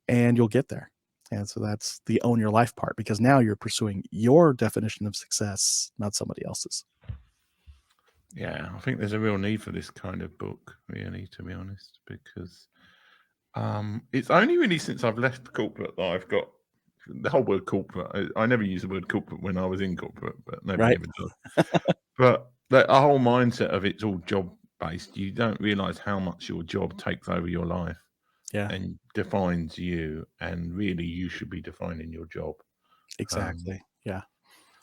and you'll get there. And so that's the Own Your Life part, because now you're pursuing your definition of success, not somebody else's. Yeah, I think there's a real need for this kind of book, really, to be honest, because it's only really since I've left corporate that I've got the whole word corporate. I never used the word corporate when I was in corporate, but nobody ever does. But the whole mindset of it's all job based. You don't realize how much your job takes over your life, and defines you, and really you should be defining your job. Exactly.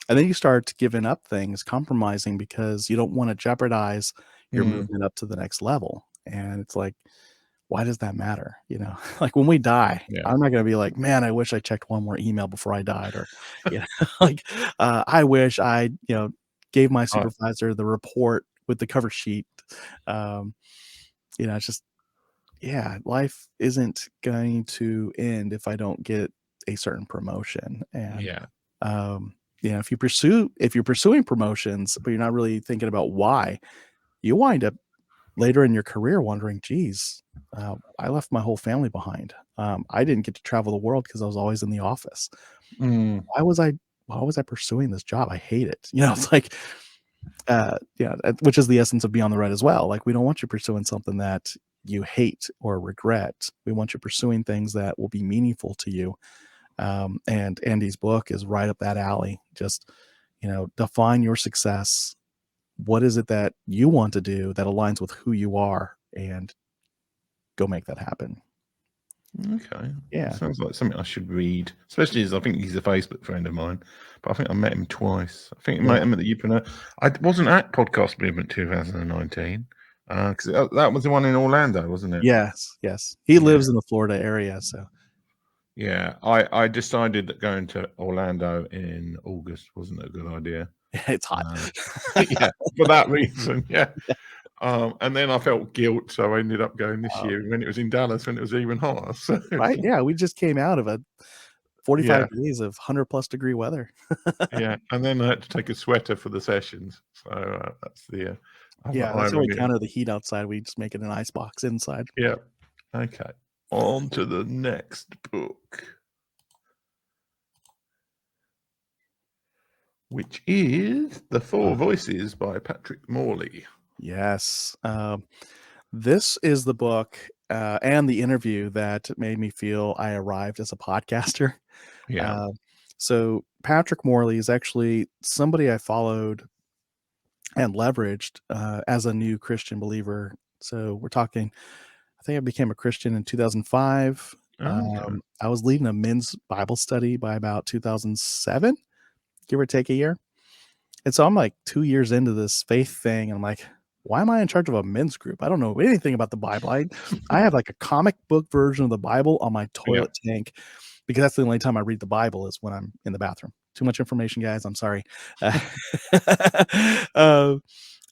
And then you start giving up things, compromising, because you don't want to jeopardize your movement up to the next level. And it's like, why does that matter? Like when we die, I'm not going to be like, man, I wish I checked one more email before I died. Or, like, I wish I, gave my supervisor the report with the cover sheet. It's just, life isn't going to end if I don't get a certain promotion. And, if you're pursuing promotions, but you're not really thinking about why, you wind up later in your career wondering, geez, I left my whole family behind. I didn't get to travel the world because I was always in the office. Mm. Why was I pursuing this job? I hate it. It's like, which is the essence of Beyond the Rut as well. Like, we don't want you pursuing something that you hate or regret. We want you pursuing things that will be meaningful to you. And Andy's book is right up that alley. Just, define your success. What is it that you want to do that aligns with who you are, and go make that happen. Okay. Yeah. Sounds like something I should read, especially as I think he's a Facebook friend of mine, but I think I met him twice. I think I met him at the Upreneur. I wasn't at Podcast Movement 2019 because that was the one in Orlando, wasn't it? Yes. He lives in the Florida area, so. Yeah, I decided that going to Orlando in August wasn't a good idea. It's hot. Yeah, for that reason, yeah. And then I felt guilt, so I ended up going this year when it was in Dallas, when it was even hotter. So Right? Yeah, we just came out of a 45 days of 100+ degree weather. Yeah, and then I had to take a sweater for the sessions. So that's the that's how we counter the heat outside. We just make it an ice box inside. Yeah. Okay. On to the next book, which is The Four Voices by Patrick Morley. Yes. This is the book and the interview that made me feel I arrived as a podcaster. Yeah. So Patrick Morley is actually somebody I followed and leveraged as a new Christian believer. So we're talking, I think I became a Christian in 2005. Okay. I was leading a men's Bible study by about 2007, give or take a year. And so I'm like 2 years into this faith thing, and I'm like, why am I in charge of a men's group? I don't know anything about the Bible. I have like a comic book version of the Bible on my toilet tank, because that's the only time I read the Bible is when I'm in the bathroom. Too much information, guys. I'm sorry.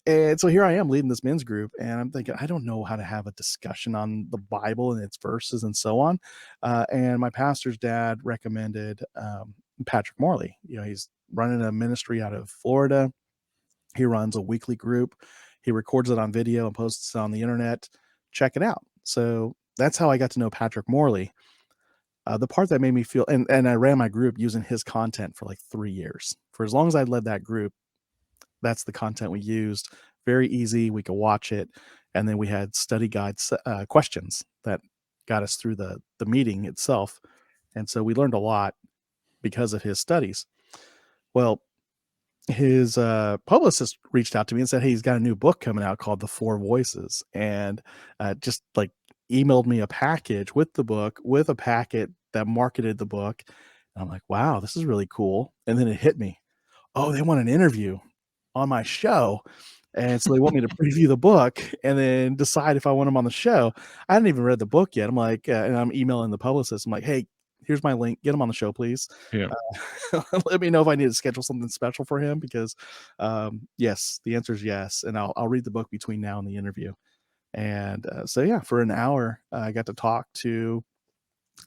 And so here I am leading this men's group, and I'm thinking, I don't know how to have a discussion on the Bible and its verses and so on. And my pastor's dad recommended Patrick Morley. He's running a ministry out of Florida. He runs a weekly group. He records it on video and posts it on the internet. Check it out. So that's how I got to know Patrick Morley. The part that made me feel, and I ran my group using his content for like 3 years. For as long as I led that group, that's the content we used. Very easy. We could watch it. And then we had study guides, questions that got us through the meeting itself. And so we learned a lot because of his studies. Well, his publicist reached out to me and said, hey, he's got a new book coming out called The Four Voices. And just like emailed me a package with the book, with a packet that marketed the book. And I'm like, wow, this is really cool. And then it hit me. Oh, they want an interview on my show. And so they want me to preview the book and then decide if I want them on the show. I hadn't even read the book yet. I'm like, and I'm emailing the publicist. I'm like, hey, here's my link. Get him on the show, please. Yeah. Let me know if I need to schedule something special for him, because yes, the answer is yes. And I'll read the book between now and the interview. And so, yeah, for an hour, I got to talk to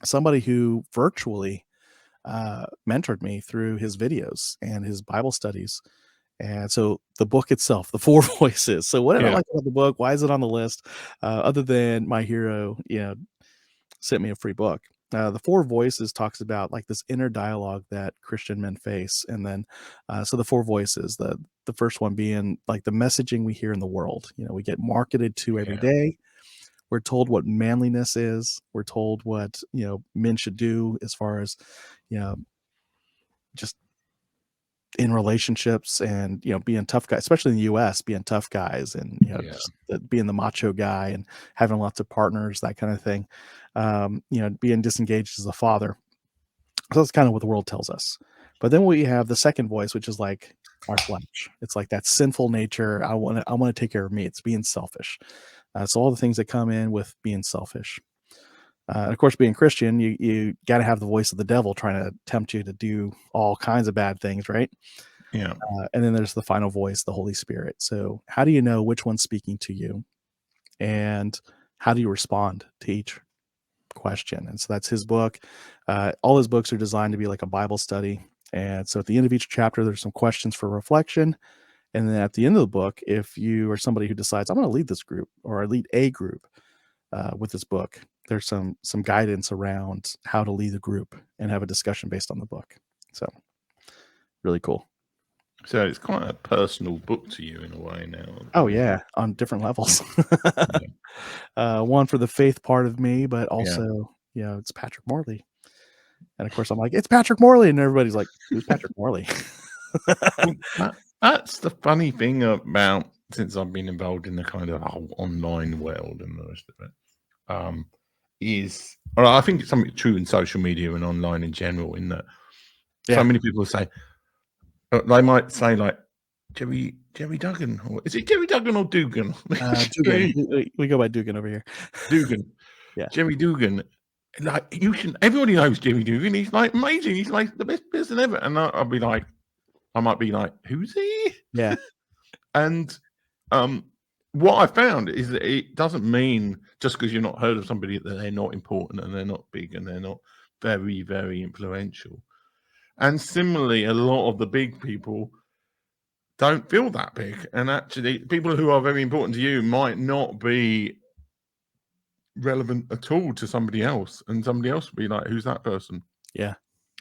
somebody who virtually mentored me through his videos and his Bible studies. And so the book itself, The Four Voices. So what did I like about the book? Why is it on the list? Other than my hero, sent me a free book. The Four Voices talks about like this inner dialogue that Christian men face. And then, so the four voices, the first one being like the messaging we hear in the world, we get marketed to every day. We're told what manliness is. We're told what, men should do as far as, just in relationships and, being tough guys, especially in the US, being tough guys and, just being the macho guy and having lots of partners, that kind of thing. Being disengaged as a father. So that's kind of what the world tells us. But then we have the second voice, which is like our flesh. It's like that sinful nature. I want to take care of me. It's being selfish. So all the things that come in with being selfish. And of course, being Christian, you got to have the voice of the devil trying to tempt you to do all kinds of bad things, right? Yeah. And then there's the final voice, the Holy Spirit. So how do you know which one's speaking to you? And how do you respond to each question? And so that's his book. All his books are designed to be like a Bible study. And so at the end of each chapter, there's some questions for reflection. And then at the end of the book, if you are somebody who decides I'm going to lead this group or I lead a group with this book, there's some guidance around how to lead a group and have a discussion based on the book. So really cool. So it's quite a personal book to you in a way now. Oh yeah, on different levels. One for the faith part of me, but also, it's Patrick Morley. And of course I'm like, it's Patrick Morley. And everybody's like, who's Patrick Morley? Well, that's the funny thing about, since I've been involved in the kind of whole online world and the rest of it, I think it's something true in social media and online in general, in that so many people say, they might say like Jerry Dugan, or is it Jerry Dugan or Dugan? Dugan. We go by Dugan over here. Dugan. Yeah. Jerry Dugan. Like, everybody knows Jerry Dugan. He's like amazing. He's like the best person ever. And I might be like, who's he? Yeah. And what I found is that it doesn't mean just because you've not heard of somebody that they're not important and they're not big and they're not very, very influential. And similarly, a lot of the big people don't feel that big. And actually, people who are very important to you might not be relevant at all to somebody else. And somebody else will be like, who's that person? Yeah.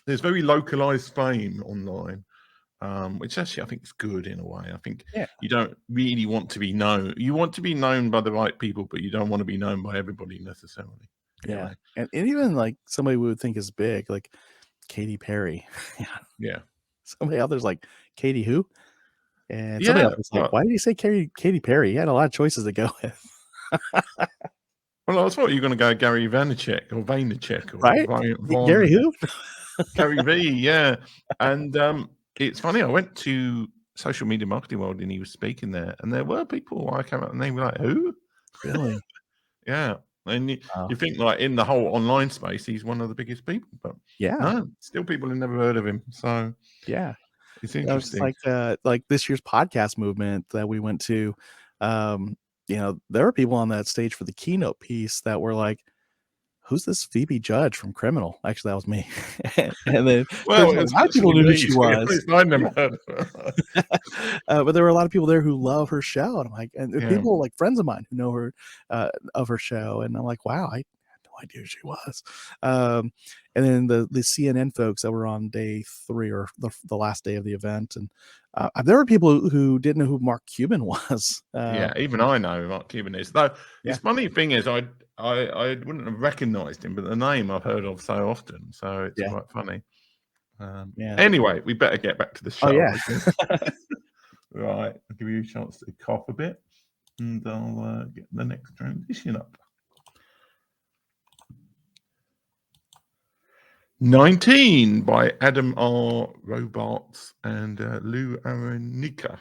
There's very localized fame online, which actually I think is good in a way. I think you don't really want to be known. You want to be known by the right people, but you don't want to be known by everybody necessarily. Yeah. And even like somebody we would think is big, like Katy Perry. Yeah. Somebody out there's like, Katy who? And somebody else was like, why did you say Katy Perry? He had a lot of choices to go with. Well, I thought you were going to go Gary Vaynerchuk or Vaynerchuk. Right? Gary who? Gary V, yeah. And it's funny, I went to Social Media Marketing World and he was speaking there, and there were people I came up and they were like, who? Really? Yeah. And you think like in the whole online space, he's one of the biggest people, but no, still people have never heard of him. So yeah, it's interesting. It's like this year's podcast movement that we went to. There were people on that stage for the keynote piece that were like, who's this Phoebe Judge from Criminal? Actually, that was me. And then a lot of people knew who she was. I never heard of her. But there were a lot of people there who love her show. And I'm like, and people like friends of mine who know her of her show. And I'm like, wow, I had no idea who she was. And then the CNN folks that were on day 3 or the last day of the event. And there were people who didn't know who Mark Cuban was. Even I know who Mark Cuban is. Though the funny thing is, I wouldn't have recognized him, but the name I've heard of so often, so it's quite funny. Anyway, we better get back to the show. Oh, yeah. Right, I'll give you a chance to cough a bit, and I'll get the next transition up. 19 by Adam R. Robarts and Lou Aronica.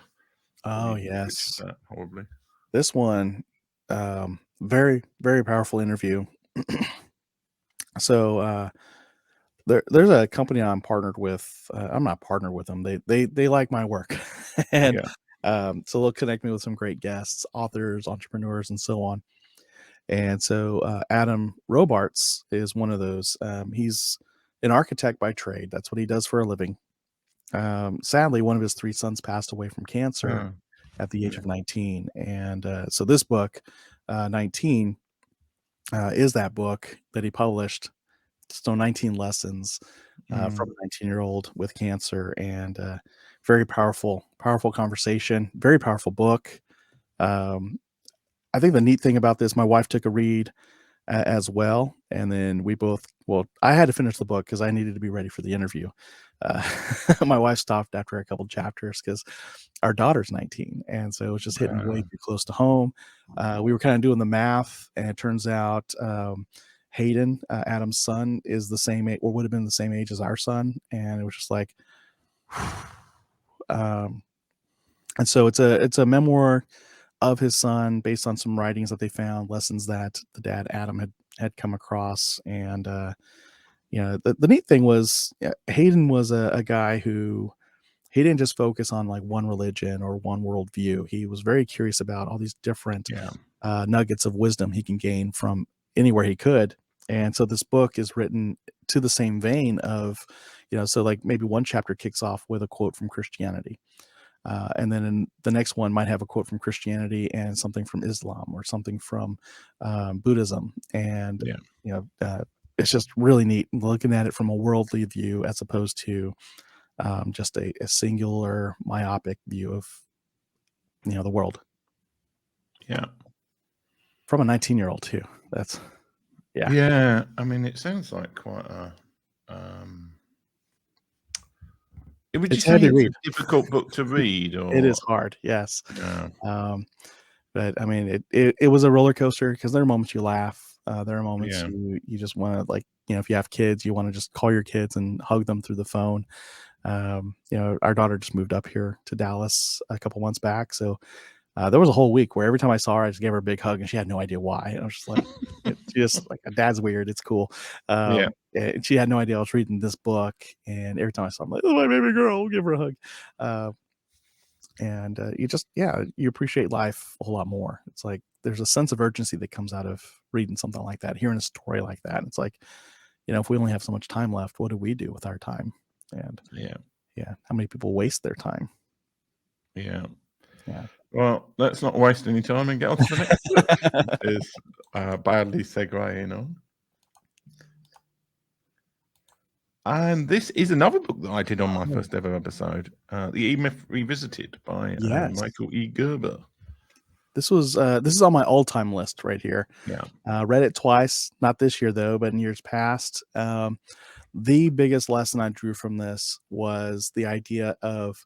Oh, yes. Probably. This one, very, very powerful interview. So there's a company I'm partnered with. I'm not partnered with them. They like my work. And so they'll connect me with some great guests, authors, entrepreneurs, and so on. And so Adam Robarts is one of those. He's an architect by trade. That's what he does for a living. Sadly, one of his 3 sons passed away from cancer at the age of 19. And so this book, 19, is that book that he published. So 19 lessons from a 19-year-old with cancer, and very powerful conversation, very powerful book. I think the neat thing about this, my wife took a read as well. And then I had to finish the book because I needed to be ready for the interview. My wife stopped after a couple chapters because our daughter's 19. And so it was just hitting way too close to home. We were kind of doing the math, and it turns out Hayden, Adam's son, is the same age, or would have been the same age as our son. And it was just like, and so it's a memoir of his son based on some writings that they found, lessons that the dad Adam had come across. And the neat thing was, Hayden was a guy who, he didn't just focus on like one religion or one worldview. He was very curious about all these different nuggets of wisdom he can gain from anywhere he could. And so this book is written to the same vein of, so like maybe one chapter kicks off with a quote from Christianity. And then in the next one might have a quote from Christianity and something from Islam or something from Buddhism. And, it's just really neat looking at it from a worldly view as opposed to just a singular myopic view of, the world. Yeah. From a 19-year-old too. That's, yeah. Yeah. I mean, it sounds like quite a, would you It's say heavy it's read. a difficult book to read? Or It is hard, yes. Yeah. But I mean, it was a roller coaster because there are moments you laugh. There are moments Yeah. you just want to, like, if you have kids, you want to just call your kids and hug them through the phone. Our daughter just moved up here to Dallas a couple months back. So there was a whole week where every time I saw her, I just gave her a big hug and she had no idea why. And I was just like, she just like, dad's weird. It's cool. And she had no idea I was reading this book. And every time I saw her, I'm like, oh, my baby girl, I'll give her a hug. And you appreciate life a whole lot more. It's like there's a sense of urgency that comes out of reading something like that, hearing a story like that. It's like, if we only have so much time left, what do we do with our time? And how many people waste their time? Yeah. Yeah. Well, let's not waste any time and get on to the next book. It's badly segueing on. And this is another book that I did on my first ever episode, The E-Myth Revisited by Michael E. Gerber. This is on my all-time list right here. Yeah. Read it twice, not this year though, but in years past. The biggest lesson I drew from this was the idea of,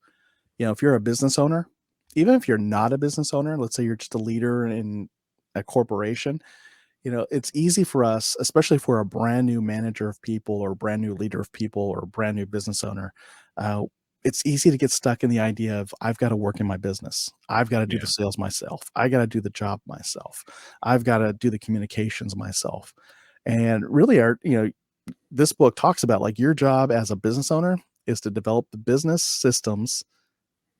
if you're a business owner, even if you're not a business owner, let's say you're just a leader in a corporation, it's easy for us, especially if we're a brand new manager of people or a brand new leader of people or a brand new business owner. It's easy to get stuck in the idea of, I've got to work in my business. I've got to do the sales myself. I got to do the job myself. I've got to do the communications myself. And really, this book talks about, like, your job as a business owner is to develop the business systems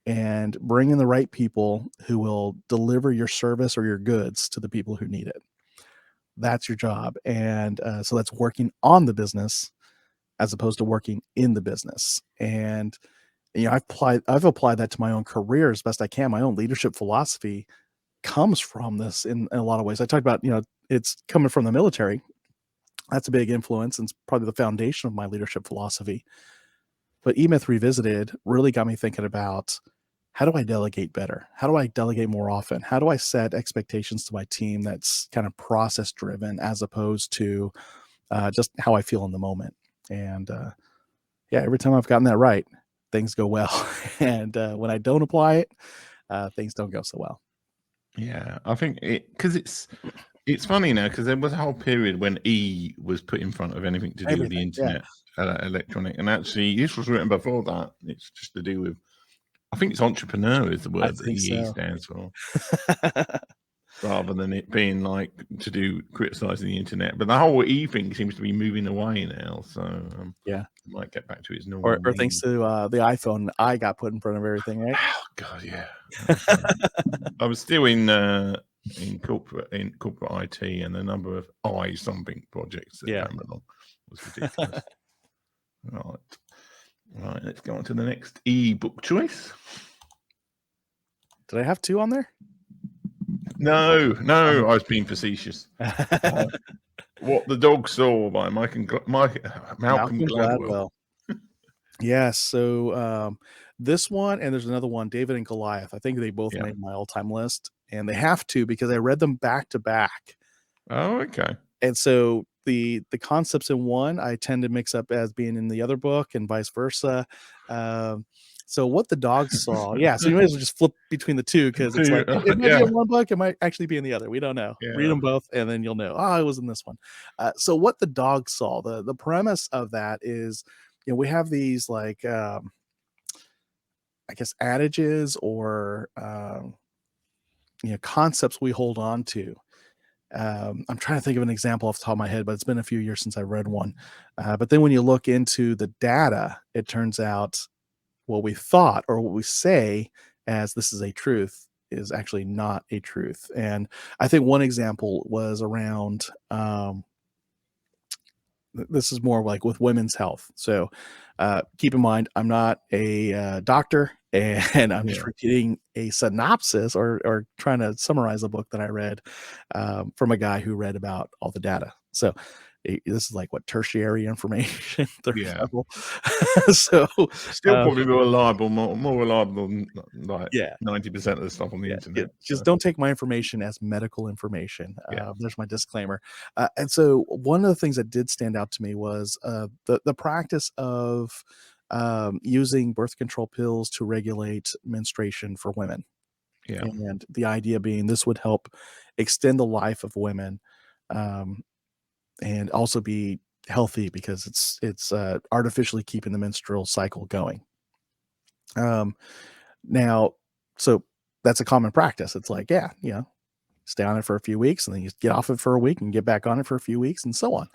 and bring in the right people who will deliver your service or your goods to the people who need it. That's your job. And so that's working on the business as opposed to working in the business. And, I've applied that to my own career as best I can. My own leadership philosophy comes from this in a lot of ways. I talked about, it's coming from the military. That's a big influence and it's probably the foundation of my leadership philosophy. But E-Myth Revisited really got me thinking about, how do I delegate better? How do I delegate more often? How do I set expectations to my team that's kind of process driven as opposed to just how I feel in the moment? And every time I've gotten that right, things go well. And when I don't apply it, things don't go so well. Yeah, I think because it's funny now, because there was a whole period when E was put in front of anything to do with the internet, electronic, and actually this was written before that. It's just to do with, I think it's entrepreneur is the word that E stands for, rather than it being like to do criticizing the internet. But the whole E thing seems to be moving away now, so it might get back to its normal. Or thanks to the iPhone, I got put in front of everything, right? Oh God, yeah. I was still in corporate IT, and the number of something projects that came along was ridiculous. Right. Let's go on to the next e-book choice. Did I have two on there? No, I was being facetious. What the Dog Saw by Malcolm Gladwell. Yes. So this one, and there's another one, David and Goliath. I think they both made my all-time list, and they have to because I read them back to back. Oh, okay. And so the concepts in one I tend to mix up as being in the other book, and vice versa. So what the dog saw, so you might as well just flip between the two, because it's like it might be in one book, it might actually be in the other. We don't know. Read them both, and then you'll know. Oh, it was in this one. So what the dog saw, the premise of that is, we have these like I guess adages or concepts we hold on to. I'm trying to think of an example off the top of my head, but it's been a few years since I read one. But then when you look into the data, it turns out what we thought or what we say as this is a truth is actually not a truth. And I think one example was around, this is more like with women's health. So keep in mind, I'm not a doctor, And I'm just repeating a synopsis or trying to summarize a book that I read from a guy who read about all the data. So this is like what tertiary information, third level. So still probably more reliable than like 90% of the stuff on the internet. Just don't take my information as medical information. There's my disclaimer. And so one of the things that did stand out to me was the practice of using birth control pills to regulate menstruation for women. And the idea being this would help extend the life of women. And also be healthy because it's artificially keeping the menstrual cycle going. Now, so that's a common practice. It's like, stay on it for a few weeks and then you get off it for a week and get back on it for a few weeks and so on.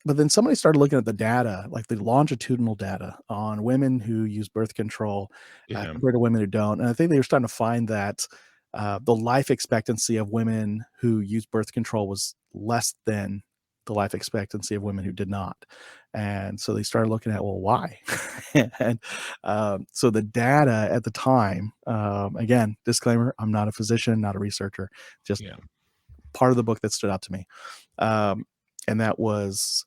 But then somebody started looking at the data, like the longitudinal data on women who use birth control compared to women who don't. And I think they were starting to find that the life expectancy of women who use birth control was less than the life expectancy of women who did not. And so they started looking at, well, why? And so the data at the time, again, disclaimer, I'm not a physician, not a researcher, just part of the book that stood out to me. And that was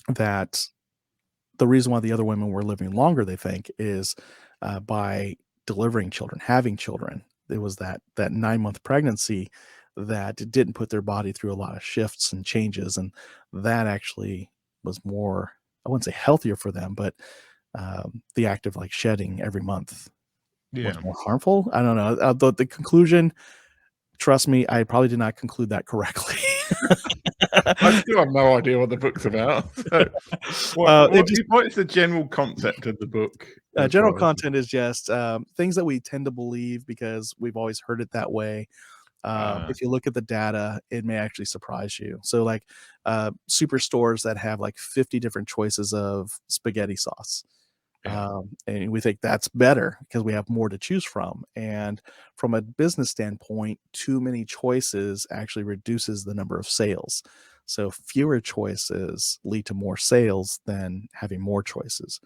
that the reason why the other women were living longer, they think, is by delivering children, having children. It was that 9-month pregnancy that didn't put their body through a lot of shifts and changes. And that actually was more, I wouldn't say healthier for them, but the act of like shedding every month was more harmful. I don't know. The conclusion, trust me, I probably did not conclude that correctly. I still have no idea what the book's about. So what's the general concept of the book? General content is just things that we tend to believe because we've always heard it that way. If you look at the data, it may actually surprise you. So like superstores that have like 50 different choices of spaghetti sauce. And we think that's better because we have more to choose from. And from a business standpoint, too many choices actually reduces the number of sales. So fewer choices lead to more sales than having more choices.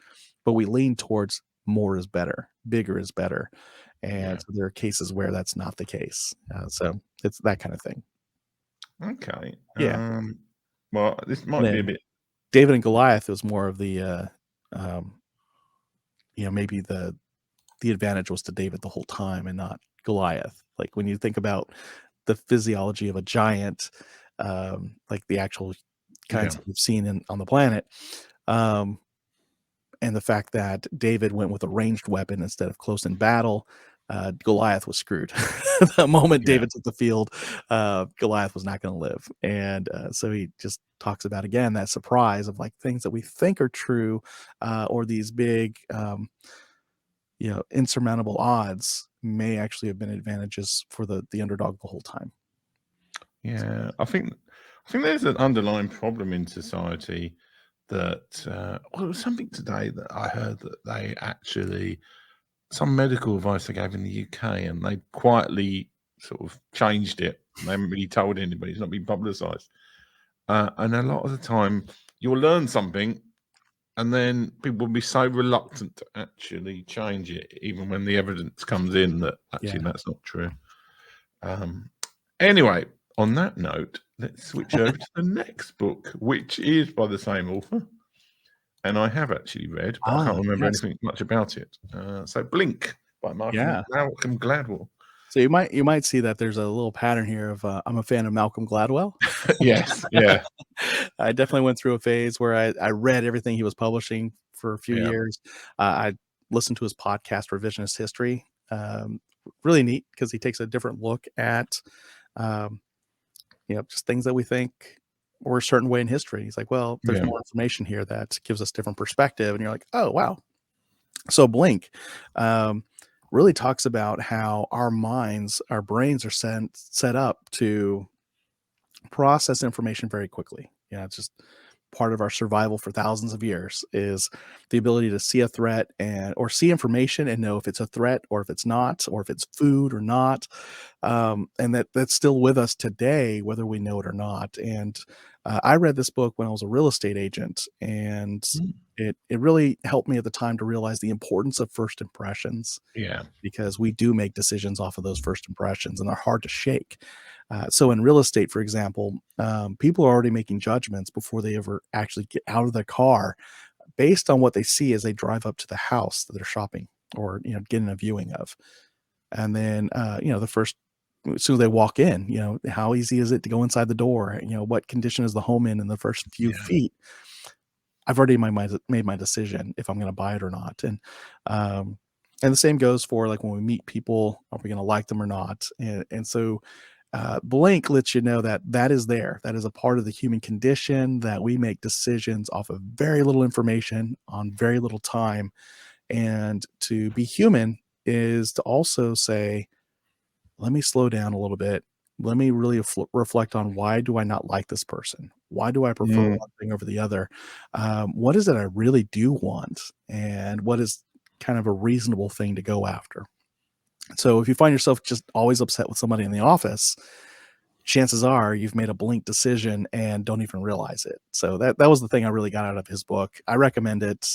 But we lean towards more is better, bigger is better. And so there are cases where that's not the case. So it's that kind of thing. Okay. Yeah. Well, this might be a bit. David and Goliath was more of the, maybe the advantage was to David the whole time and not Goliath. Like when you think about the physiology of a giant, like the actual kinds that we've seen on the planet, and the fact that David went with a ranged weapon instead of close in battle, Goliath was screwed. The moment David took the field, Goliath was not going to live. And so he just talks about, again, that surprise of like things that we think are true or these big, insurmountable odds may actually have been advantages for the underdog the whole time. Yeah, I think there's an underlying problem in society that there was something today that I heard that they actually, some medical advice they gave in the UK, and they quietly sort of changed it. They haven't really told anybody. It's not been publicised. And a lot of the time, you'll learn something, and then people will be so reluctant to actually change it, even when the evidence comes in that actually that's not true. Anyway, on that note, let's switch over to the next book, which is by the same author. And I have actually read, but I can't remember anything much about it. So Blink by Malcolm Gladwell. So you might see that there's a little pattern here of I'm a fan of Malcolm Gladwell. Yes, yeah. I definitely went through a phase where I read everything he was publishing for a few years. I listened to his podcast, Revisionist History. Really neat because he takes a different look at, just things that we think were a certain way in history. He's like, well, there's more information here that gives us different perspective. And you're like, oh, wow. So Blink really talks about how our brains are set up to process information very quickly. It's just part of our survival for thousands of years is the ability to see a threat or see information and know if it's a threat or if it's not, or if it's food or not. and that's still with us today, whether we know it or not. And I read this book when I was a real estate agent, and it really helped me at the time to realize the importance of first impressions, Yeah. because we do make decisions off of those first impressions, and they're hard to shake. So in real estate, for example, people are already making judgments before they ever actually get out of their car based on what they see as they drive up to the house that they're shopping or, getting a viewing of. And then, the first, as soon as they walk in, how easy is it to go inside the door? What condition is the home in the first few Yeah. feet? I've already made my decision if I'm going to buy it or not. And the same goes for like when we meet people, are we going to like them or not? And so Blank lets you know that that is there. That is a part of the human condition, that we make decisions off of very little information on very little time. And to be human is to also say, let me slow down a little bit. Let me really reflect on, why do I not like this person? Why do I prefer one thing over the other? What is it I really do want? And what is kind of a reasonable thing to go after? So if you find yourself just always upset with somebody in the office, chances are you've made a blink decision and don't even realize it. So that was the thing I really got out of his book. I recommend it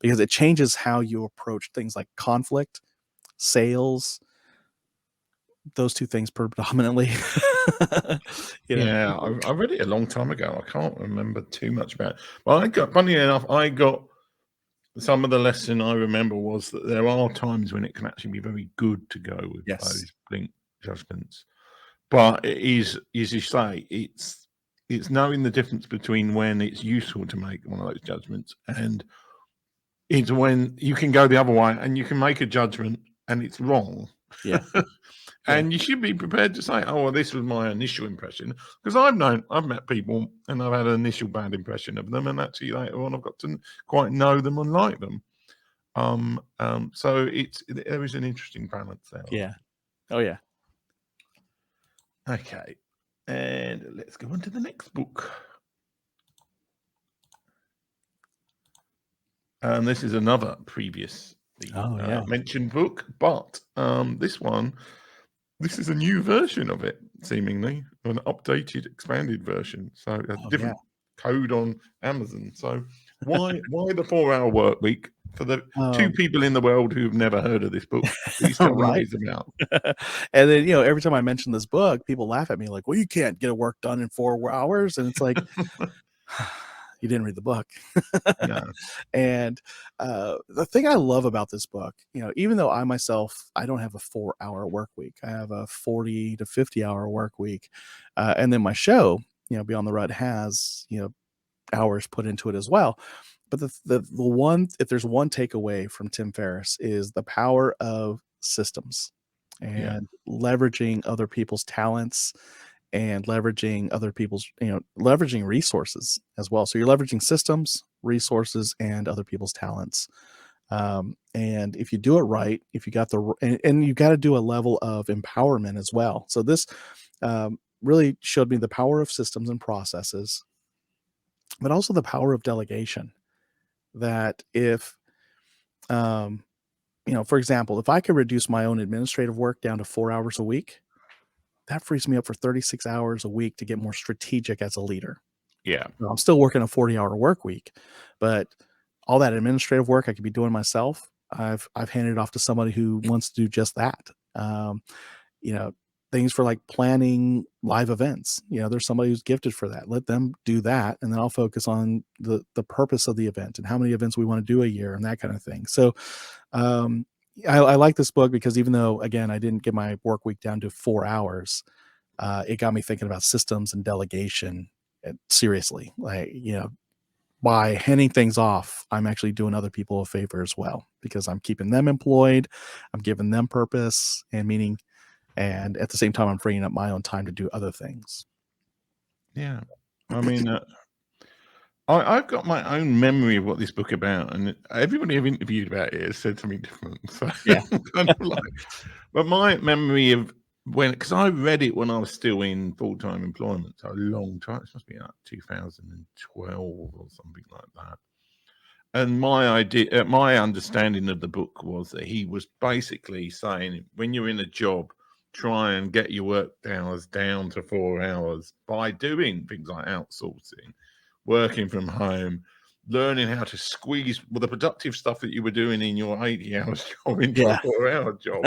because it changes how you approach things like conflict, sales, those two things predominantly. Yeah, I read it a long time ago. I can't remember too much about it. But funny enough, I got some of the lesson I remember was that there are times when it can actually be very good to go with those blink judgments. But it is, as you say, it's knowing the difference between when it's useful to make one of those judgments and it's when you can go the other way and you can make a judgment and it's wrong. Yeah. And you should be prepared to say, oh, well, this was my initial impression. Because I've met people and I've had an initial bad impression of them. And actually later on, I've got to quite know them and like them. So there is an interesting balance there. Yeah. Oh, yeah. Okay. And let's go on to the next book. And this is another previously mentioned book, but this is a new version of it, seemingly, an updated, expanded version. So a different code on Amazon. So why the 4-hour work week? For the two people in the world who've never heard of this book, please tell them what it's about. And then, every time I mention this book, people laugh at me like, well, you can't get work done in 4 hours. And it's like, you didn't read the book. No. And the thing I love about this book, even though I myself, I don't have a 4-hour work week, I have a 40 to 50-hour work week. And then my show, Beyond the Rut, has, hours put into it as well. But the one, if there's one takeaway from Tim Ferriss, is the power of systems and leveraging other people's talents and leveraging other people's, leveraging resources as well. So you're leveraging systems, resources, and other people's talents. And if you do it right, if you got and you got to do a level of empowerment as well. So this really showed me the power of systems and processes, but also the power of delegation. That if, for example, if I could reduce my own administrative work down to 4 hours a week, that frees me up for 36 hours a week to get more strategic as a leader. Yeah. I'm still working a 40-hour work week, but all that administrative work I could be doing myself, I've handed it off to somebody who wants to do just that. Things for like planning live events. There's somebody who's gifted for that. Let them do that. And then I'll focus on the purpose of the event and how many events we want to do a year and that kind of thing. So I like this book because even though, again, I didn't get my work week down to 4 hours, it got me thinking about systems and delegation seriously. Like, by handing things off, I'm actually doing other people a favor as well, because I'm keeping them employed. I'm giving them purpose and meaning. And at the same time, I'm freeing up my own time to do other things. Yeah. I mean, I've got my own memory of what this book about, and everybody I've interviewed about it has said something different. So kind of but my memory of because I read it when I was still in full-time employment, so a long time. It must be like 2012 or something like that. And my understanding of the book was that he was basically saying, when you're in a job, try and get your work hours down to 4 hours by doing things like outsourcing, working from home, learning how to squeeze the productive stuff that you were doing in your 80 hours job into a 4-hour job,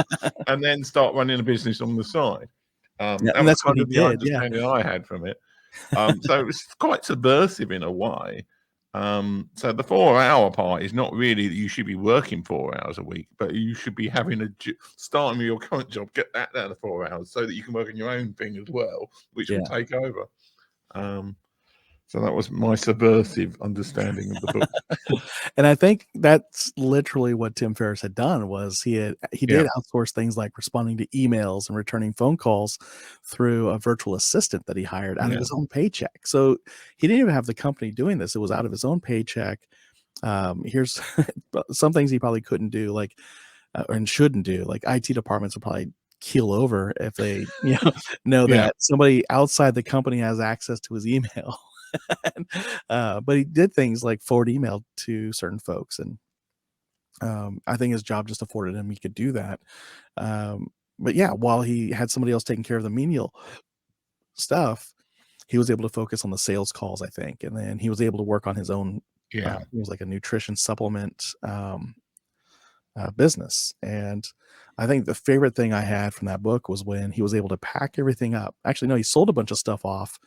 and then start running a business on the side. That and was that's what kind he of the did. understanding I had from it. So it was quite subversive in a way. So the 4-hour part is not really that you should be working 4 hours a week, but you should be having starting with your current job, get that down to 4 hours so that you can work on your own thing as well, which will take over. So that was my subversive understanding of the book. And I think that's literally what Tim Ferriss had done. Was he did outsource things like responding to emails and returning phone calls through a virtual assistant that he hired out of his own paycheck. So he didn't even have the company doing this. It was out of his own paycheck. Here's some things he probably couldn't do, like and shouldn't do. Like IT departments will probably keel over if they know that somebody outside the company has access to his email. But he did things like forward email to certain folks, and I think his job just afforded him he could do that. But yeah, while he had somebody else taking care of the menial stuff, he was able to focus on the sales calls, I think, and then he was able to work on his own. It was like a nutrition supplement business. And I think the favorite thing I had from that book was when he was able to pack everything up. Actually, no, he sold a bunch of stuff off,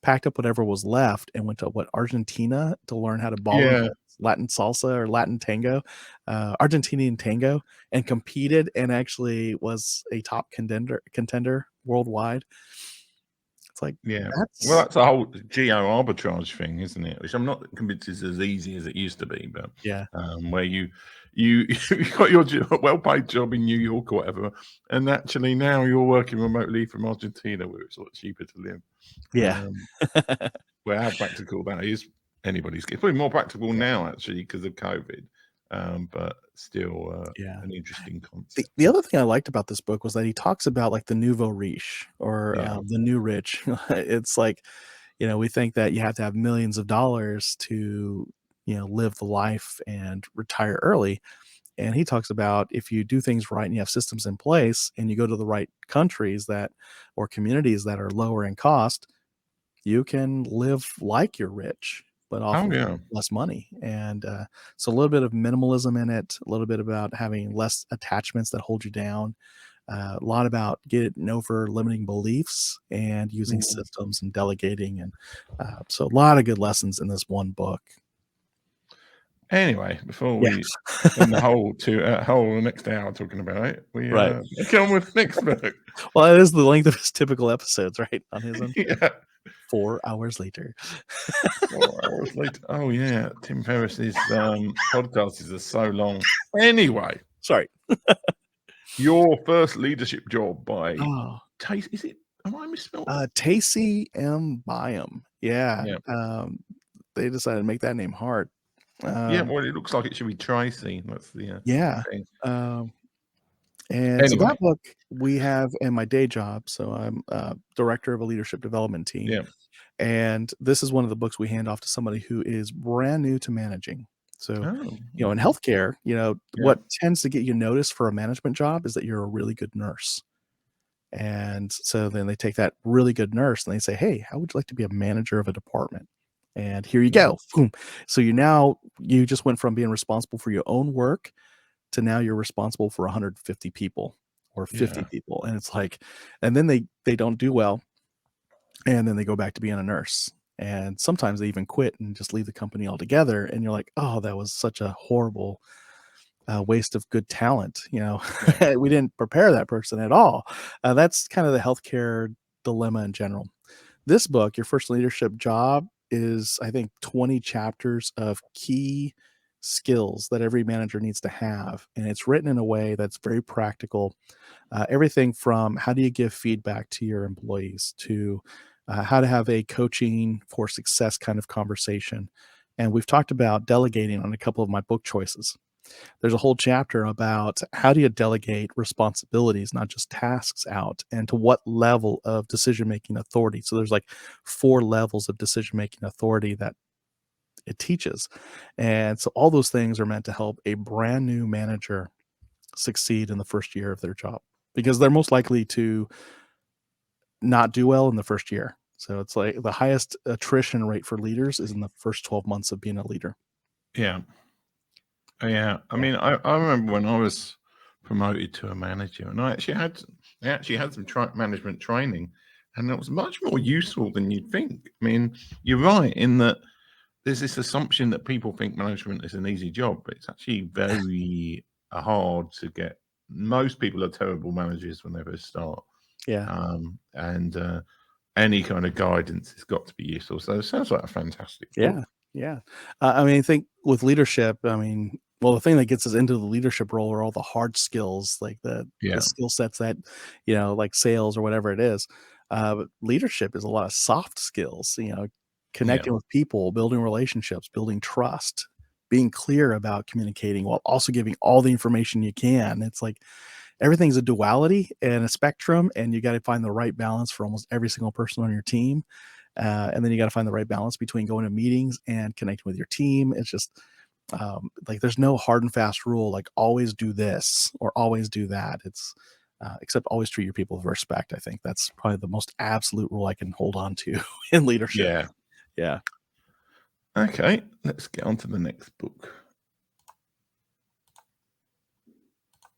packed up whatever was left, and went to Argentina to learn how to ball Latin salsa or Latin tango, Argentinian tango, and competed, and actually was a top contender worldwide. It's like, that's a whole geo arbitrage thing, isn't it? Which I'm not convinced is as easy as it used to be, but where you got your well-paid job in New York or whatever, and actually now you're working remotely from Argentina, where it's a lot cheaper to live. Well, how practical that is, anybody's. It's probably more practical now actually because of COVID, but still an interesting concept. The other thing I liked about this book was that he talks about like the nouveau riche, or the new rich. It's like, we think that you have to have millions of dollars to live the life and retire early. And he talks about if you do things right and you have systems in place and you go to the right countries or communities that are lower in cost, you can live like you're rich, but off of less money. And so a little bit of minimalism in it, a little bit about having less attachments that hold you down, a lot about getting over limiting beliefs and using systems and delegating. And so a lot of good lessons in this one book. Anyway, before we spend the whole next hour talking about it, we get on with the next book. Well, it is the length of his typical episodes, right? On his own. 4 hours later. 4 hours later. Oh yeah, Tim Ferriss's podcasts are so long. Anyway, sorry. Your First Leadership Job by Tacy. Is it? Am I misspelled? Tacy M. Byham. They decided to make that name hard. Well, it looks like it should be Tracy. That's the thing. And so that book we have in my day job. So I'm director of a leadership development team. Yeah. And this is one of the books we hand off to somebody who is brand new to managing. So, in healthcare, what tends to get you noticed for a management job is that you're a really good nurse. And so then they take that really good nurse and they say, hey, how would you like to be a manager of a department? And here you go. Boom. So you just went from being responsible for your own work to now you're responsible for 150 people or 50 people. And it's like, and then they don't do well. And then they go back to being a nurse. And sometimes they even quit and just leave the company altogether. And you're like, oh, that was such a horrible waste of good talent. We didn't prepare that person at all. That's kind of the healthcare dilemma in general. This book, Your First Leadership Job, is, I think, 20 chapters of key skills that every manager needs to have. And it's written in a way that's very practical. Everything from how do you give feedback to your employees to how to have a coaching for success kind of conversation. And we've talked about delegating on a couple of my book choices. There's a whole chapter about how do you delegate responsibilities, not just tasks, out, and to what level of decision-making authority. So there's like 4 levels of decision-making authority that it teaches. And so all those things are meant to help a brand new manager succeed in the first year of their job. because they're most likely to not do well in the first year. So it's like the highest attrition rate for leaders is in the first 12 months of being a leader. Yeah. Yeah. I mean, I remember when I was promoted to a manager, and I actually had some management training, and it was much more useful than you'd think. I mean, you're right in that there's this assumption that people think management is an easy job, but it's actually very hard to get. Most people are terrible managers when they first start. Yeah. And any kind of guidance has got to be useful. So it sounds like a fantastic book. Yeah. I mean, I think with leadership, I mean, well, the thing that gets us into the leadership role are all the hard skills, like the skill sets that, like sales or whatever it is. But leadership is a lot of soft skills, connecting with people, building relationships, building trust, being clear about communicating while also giving all the information you can. It's like everything's a duality and a spectrum, and you got to find the right balance for almost every single person on your team. And then you got to find the right balance between going to meetings and connecting with your team. It's just like there's no hard and fast rule, like always do this or always do that. It's except always treat your people with respect. I think that's probably the most absolute rule I can hold on to in leadership. Yeah. Okay, let's get on to the next book,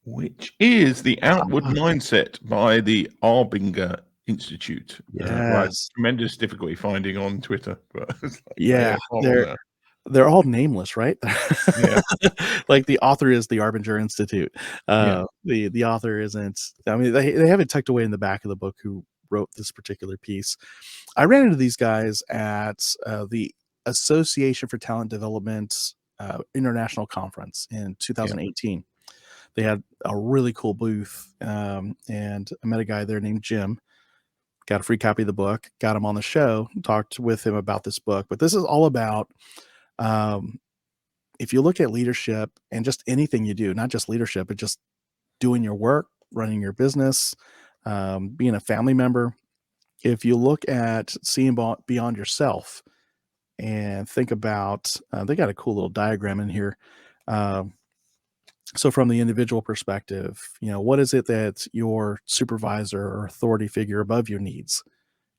which is The Outward Mindset by the Arbinger Institute. Yes. Tremendous difficulty finding on Twitter, but they're all nameless, right? Yeah. Like the author is the Arbinger Institute. The author isn't. I mean, they have it tucked away in the back of the book who wrote this particular piece. I ran into these guys at the Association for Talent Development International Conference in 2018. They had a really cool booth, and I met a guy there named Jim. Got a free copy of the book, got him on the show, talked with him about this book. But this is all about if you look at leadership and just anything you do, not just leadership, but just doing your work, running your business, being a family member. If you look at seeing beyond yourself and think about, they got a cool little diagram in here. So from the individual perspective, what is it that your supervisor or authority figure above you needs,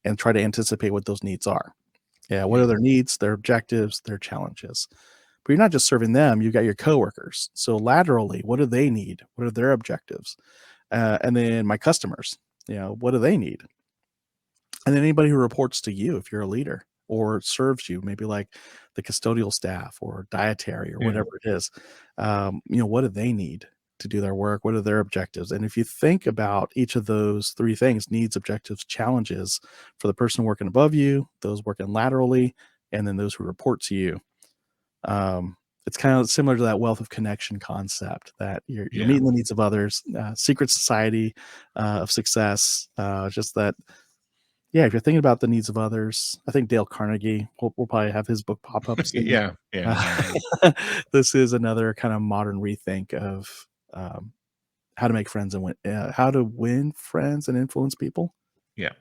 and try to anticipate what those needs are. What are their needs, their objectives, their challenges? But you're not just serving them, you've got your coworkers. So laterally, what do they need? What are their objectives? And then my customers, what do they need? And then anybody who reports to you, if you're a leader or serves you, maybe like the custodial staff or dietary or whatever it is, what do they need to do their work? What are their objectives? And if you think about each of those three things, needs, objectives, challenges, for the person working above you, those working laterally, and then those who report to you, it's kind of similar to that wealth of connection concept that you're meeting the needs of others, secret society of success, just that. Yeah, if you're thinking about the needs of others, I think Dale Carnegie, we'll probably have his book pop up soon. This is another kind of modern rethink of how to make friends and how to win friends and influence people. Yeah.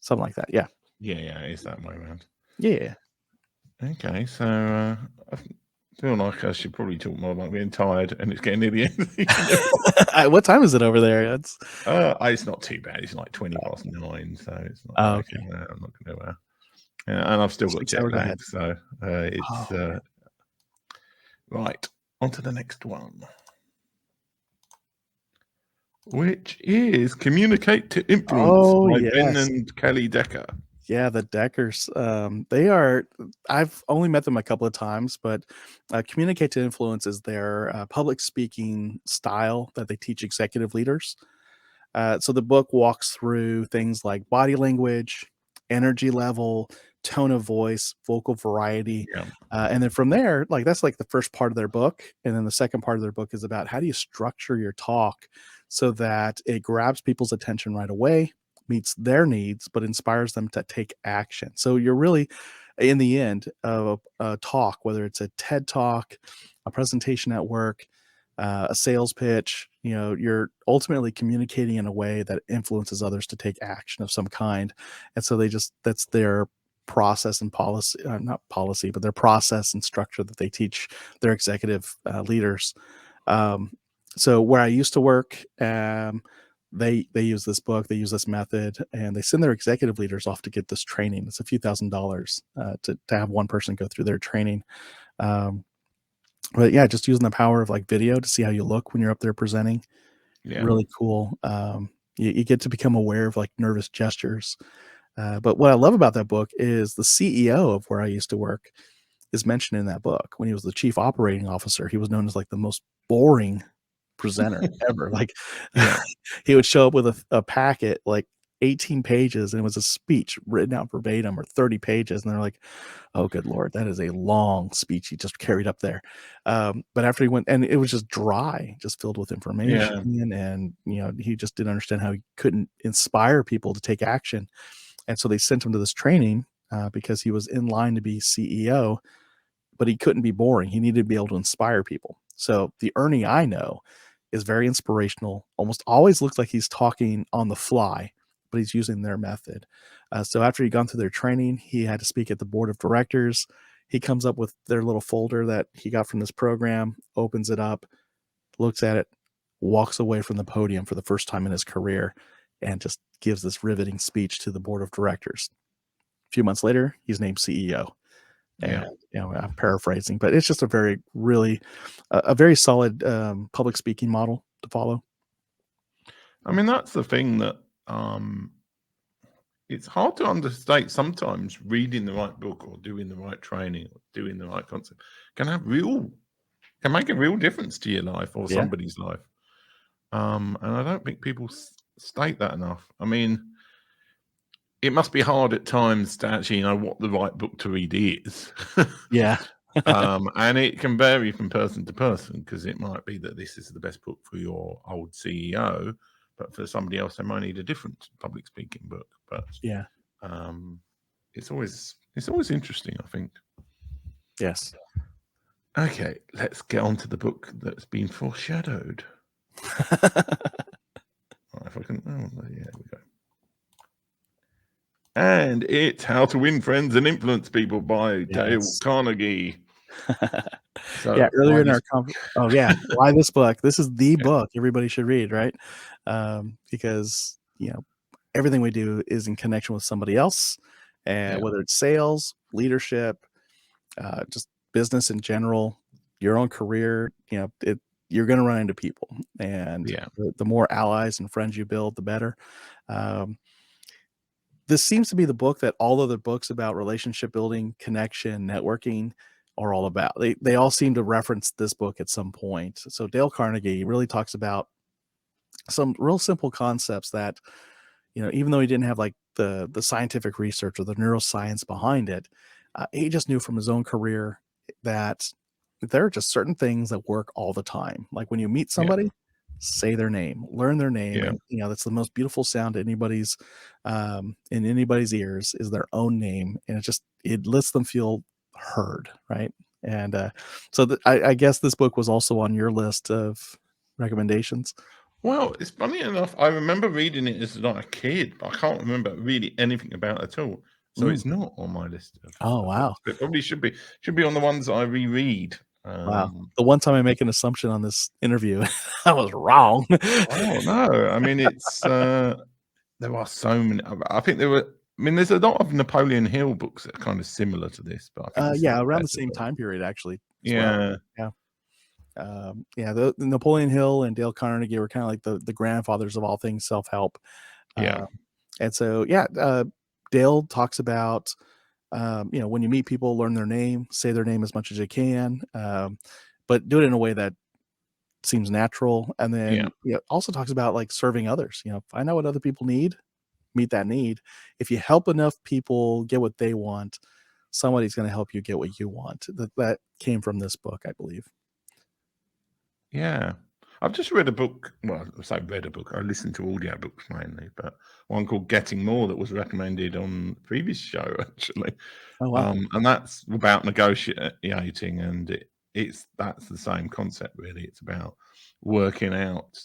Something like that. Yeah. Yeah, it's that way around. Yeah. Okay, so I feel like I should probably talk more about being tired, and it's getting near the end of the What time is it over there? It's not too bad. It's like 20:09, so it's not. Okay. I'm not going to. And I've still got jet lag, so it's right. On to the next one, which is Communicate to Influence by Ben and Kelly Decker. Yeah, the Deckers. I've only met them a couple of times, but Communicate to Influence is their public speaking style that they teach executive leaders. So the book walks through things like body language, energy level, tone of voice, vocal variety. And then from there, that's like the first part of their book. And then the second part of their book is about how do you structure your talk so that it grabs people's attention right away, meets their needs, but inspires them to take action. So you're really, in the end of a talk, whether it's a TED talk, a presentation at work, a sales pitch, you're ultimately communicating in a way that influences others to take action of some kind. And so that's their process and policy, not policy, but their process and structure that they teach their executive leaders. So where I used to work, they use this book, they use this method, and they send their executive leaders off to get this training. It's a few $1,000s to have one person go through their training. But yeah, just using the power of like video to see how you look when you're up there presenting. Yeah. Really cool. You get to become aware of like nervous gestures. But what I love about that book is the CEO of where I used to work is mentioned in that book. When he was the chief operating officer, he was known as like the most boring presenter ever. Like Yeah. he would show up with a packet like 18 pages, and it was a speech written out verbatim, or 30 pages. And they're like, oh, good Lord, that is a long speech he just carried up there. But after he went, and it was just dry, just filled with information. And, he just didn't understand how he couldn't inspire people to take action. And so they sent him to this training because he was in line to be CEO, but he couldn't be boring. He needed to be able to inspire people. So the Ernie I know is very inspirational, almost always looks like he's talking on the fly, but he's using their method. So after he'd gone through their training, he had to speak at the board of directors. He comes up with their little folder that he got from this program, opens it up, looks at it, walks away from the podium for the first time in his career, and just gives this riveting speech to the board of directors. A few months later, he's named CEO. And I'm paraphrasing, but it's just a very solid public speaking model to follow. I mean, that's the thing that it's hard to understate sometimes. Reading the right book or doing the right training or doing the right concept can make a real difference to your life or somebody's life. And I don't think people state that enough. I mean, it must be hard at times to actually know what the right book to read is. Yeah. And it can vary from person to person, because it might be that this is the best book for your old CEO, but for somebody else, they might need a different public speaking book. But it's always interesting, I think. Yes. Okay, let's get on to the book that's been foreshadowed. If I can, there we go. And it's How to Win Friends and Influence People by Dale Carnegie. So earlier in our conference, why this book? This is the book everybody should read, right? Because everything we do is in connection with somebody else, and whether it's sales, leadership, just business in general, your own career, you're going to run into people, and the more allies and friends you build, the better. This seems to be the book that all other books about relationship building, connection, networking are all about. They all seem to reference this book at some point. So Dale Carnegie really talks about some real simple concepts that, even though he didn't have like the scientific research or the neuroscience behind it, he just knew from his own career that there are just certain things that work all the time. Like when you meet somebody, say their name, learn their name. And, that's the most beautiful sound to anybody's in anybody's ears is their own name. And it lets them feel heard. Right. And so I guess this book was also on your list of recommendations. Well, it's funny enough, I remember reading it as like a kid, but I can't remember really anything about it at all. So it's not on my list. Wow. It probably should be on the ones I reread. Wow. The one time I make an assumption on this interview, I was wrong. Oh, no. I mean, it's there are so many. I think there's a lot of Napoleon Hill books that are kind of similar to this, but I think around the same time period, actually. Yeah. The Napoleon Hill and Dale Carnegie were kind of like the grandfathers of all things self-help. And so Dale talks about when you meet people, learn their name, say their name as much as you can, but do it in a way that seems natural. And then also talks about like serving others. Find out what other people need, meet that need. If you help enough people get what they want, somebody's going to help you get what you want. That came from this book, I believe. Yeah. I've just read a book. Well, I say read a book. I listened to audio books mainly, but one called Getting More that was recommended on the previous show, actually. Oh, wow. And that's about negotiating, and that's the same concept, really. It's about working out.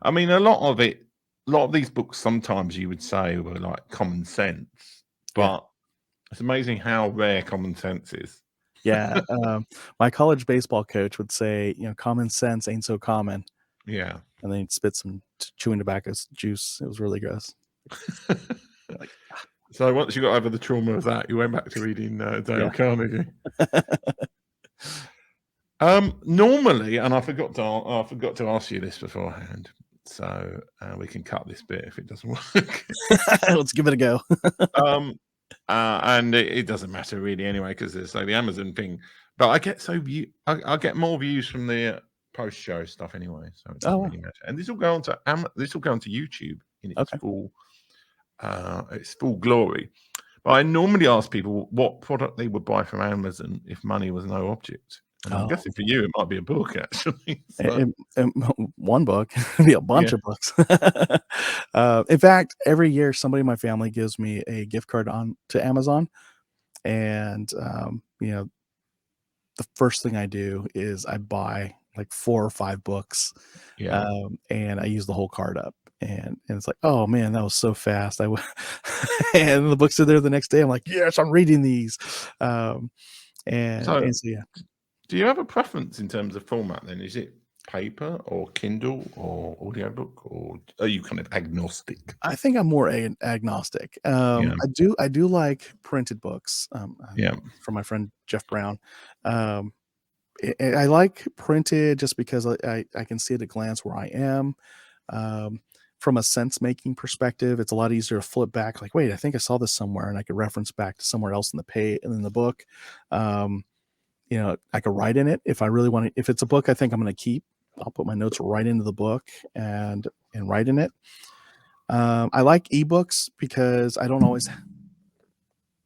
I mean, a lot of these books sometimes you would say were like common sense, but it's amazing how rare common sense is. My college baseball coach would say, common sense ain't so common. Yeah. And then he'd spit some chewing tobacco juice. It was really gross. Like, so once you got over the trauma of that, you went back to reading Dale Carnegie. Normally, and I forgot to ask you this beforehand, so we can cut this bit if it doesn't work. Let's give it a go. And it doesn't matter really anyway, because there's the Amazon thing. But I get I get more views from the post-show stuff anyway, so it doesn't really matter. And this will go onto YouTube in its full glory. But I normally ask people what product they would buy from Amazon if money was no object. And I'm guessing for you, it might be a book, actually. So. One book, be a bunch of books. In fact, every year, somebody in my family gives me a gift card to Amazon. And, the first thing I do is I buy like 4 or 5 books. And I use the whole card up. And it's like, oh man, that was so fast. And the books are there the next day. I'm like, yes, I'm reading these. So yeah. Do you have a preference in terms of format then? Is it paper or Kindle or audiobook, or are you kind of agnostic? I think I'm more agnostic. I do like printed books. From my friend Jeff Brown. I like printed just because I can see at a glance where I am. From a sense-making perspective, it's a lot easier to flip back. Like, wait, I think I saw this somewhere, and I could reference back to somewhere else in the page and in the book. I could write in it if I really want to. If it's a book I think I'm going to keep, I'll put my notes right into the book and write in it. I like ebooks because I don't always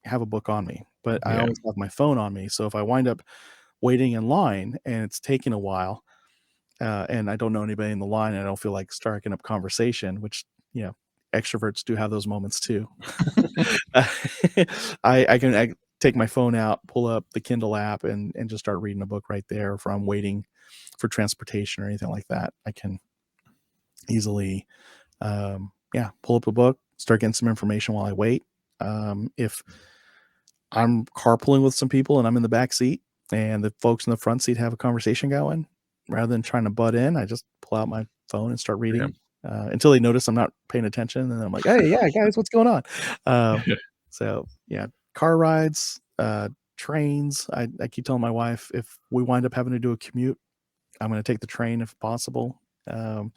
have a book on me, but I always have my phone on me. So if I wind up waiting in line and it's taking a while, and I don't know anybody in the line, and I don't feel like striking up conversation, which extroverts do have those moments too. I can take my phone out, pull up the Kindle app, and just start reading a book right there. If I'm waiting for transportation or anything like that, I can easily, pull up a book, start getting some information while I wait. If I'm carpooling with some people and I'm in the back seat and the folks in the front seat have a conversation going, rather than trying to butt in, I just pull out my phone and start reading until they notice I'm not paying attention. And then I'm like, hey, guys, what's going on? So car rides, trains. I keep telling my wife, if we wind up having to do a commute, I'm going to take the train if possible. And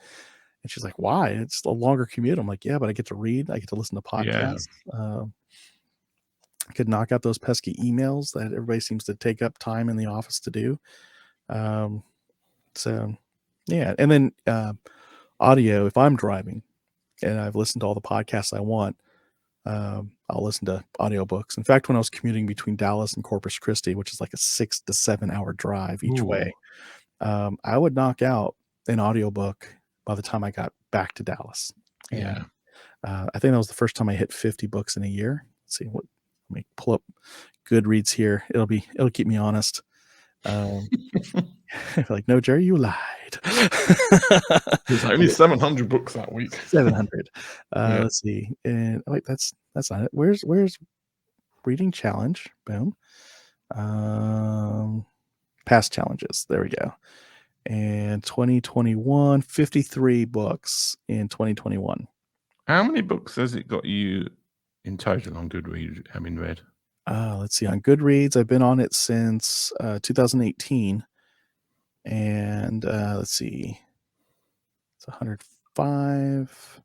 she's like, why? It's a longer commute. I'm like, yeah, but I get to read. I get to listen to podcasts. I could knock out those pesky emails that everybody seems to take up time in the office to do. And then audio, if I'm driving and I've listened to all the podcasts I want, I'll listen to audiobooks. In fact, when I was commuting between Dallas and Corpus Christi, which is like a 6 to 7 hour drive each way, I would knock out an audiobook by the time I got back to Dallas. And, I think that was the first time I hit 50 books in a year. Let's see, let me pull up Goodreads here. It'll keep me honest. Like, no, Jerry, you lied. There's only 700 books that week. 700. Let's see. And wait, that's not it. Where's reading challenge? Boom. Past challenges. There we go. And 2021, 53 books in 2021. How many books has it got you in total on Goodreads having read? Let's see. On Goodreads, I've been on it since 2018. And let's see. It's 105.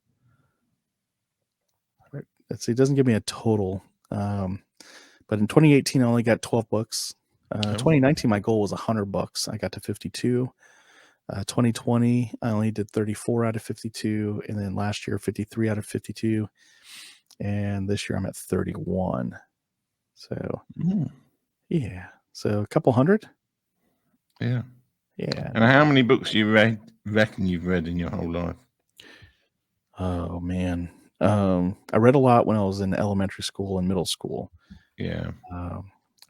Let's see. It doesn't give me a total. But in 2018, I only got 12 books. 2019, my goal was 100 books. I got to 52. 2020, I only did 34 out of 52. And then last year, 53 out of 52. And this year, I'm at 31. So, yeah. So a couple hundred. Yeah. Yeah. And how many books you reckon you've read in your whole life? Oh, man. I read a lot when I was in elementary school and middle school. Yeah.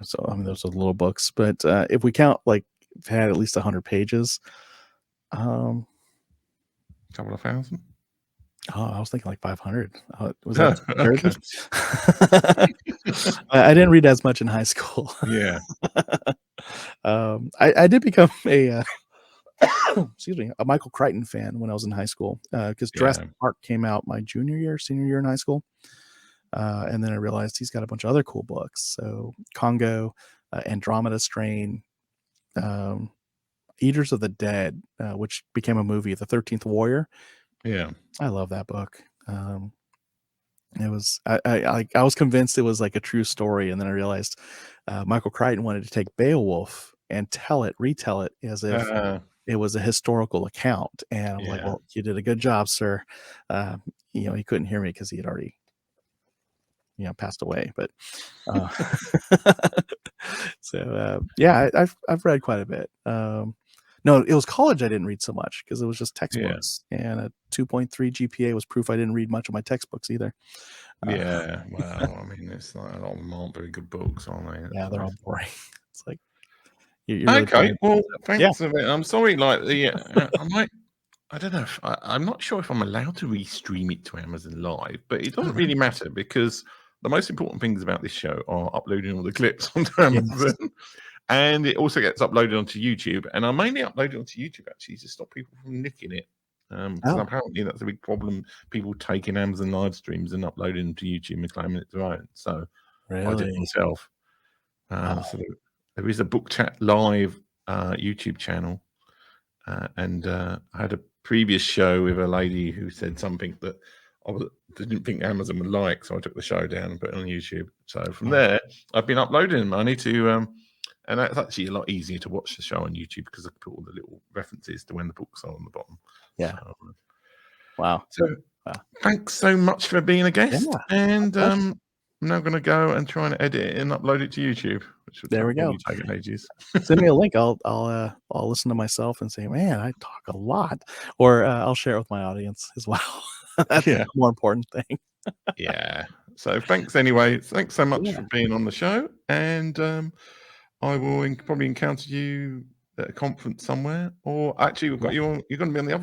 So, I mean, those are little books. But if we count, like, if it had at least 100 pages. Couple of thousand? Oh, I was thinking like 500. Was that okay. I didn't read as much in high school. Yeah. I did become a excuse me, a Michael Crichton fan when I was in high school because Jurassic Park came out my senior year in high school. And then I realized he's got a bunch of other cool books. So Congo, Andromeda Strain, Eaters of the Dead, which became a movie, The 13th Warrior. Yeah. I love that book. It was I was convinced it was like a true story, and then I realized Michael Crichton wanted to take Beowulf and retell it as if it was a historical account. And I'm like, well, you did a good job, sir. He couldn't hear me because he had already passed away. But I've read quite a bit. No, it was college I didn't read so much because it was just textbooks, and a 2.3 GPA was proof I didn't read much of my textbooks either. Well, I mean, it's like a lot of them aren't very good books, aren't they? Yeah, they're all boring. It's like you're really okay. Well, thanks a bit. I'm sorry. Like I don't know. I'm not sure if I'm allowed to restream it to Amazon Live, but it doesn't really matter because the most important things about this show are uploading all the clips onto Amazon. Yes. And it also gets uploaded onto YouTube. And I mainly upload it onto YouTube, actually, to stop people from nicking it. Because apparently that's a big problem. People taking Amazon live streams and uploading them to YouTube and claiming it's their own. So I did it myself. So there is a Book Chat Live YouTube channel. And I had a previous show with a lady who said something that I didn't think Amazon would like. So I took the show down and put it on YouTube. So from there, I've been uploading them. I need to... and that's actually a lot easier to watch the show on YouTube because I put all the little references to when the books are on the bottom. Yeah. So, wow. So thanks so much for being a guest. Yeah, and I'm now going to go and try and edit it and upload it to YouTube. Which there we go. Take ages. Send me a link. I'll listen to myself and say, man, I talk a lot. Or I'll share it with my audience as well. That's the more important thing. Yeah. So thanks anyway. Thanks so much for being on the show. And I will probably encounter you at a conference somewhere, or actually, we've got you on. You're going to be on the other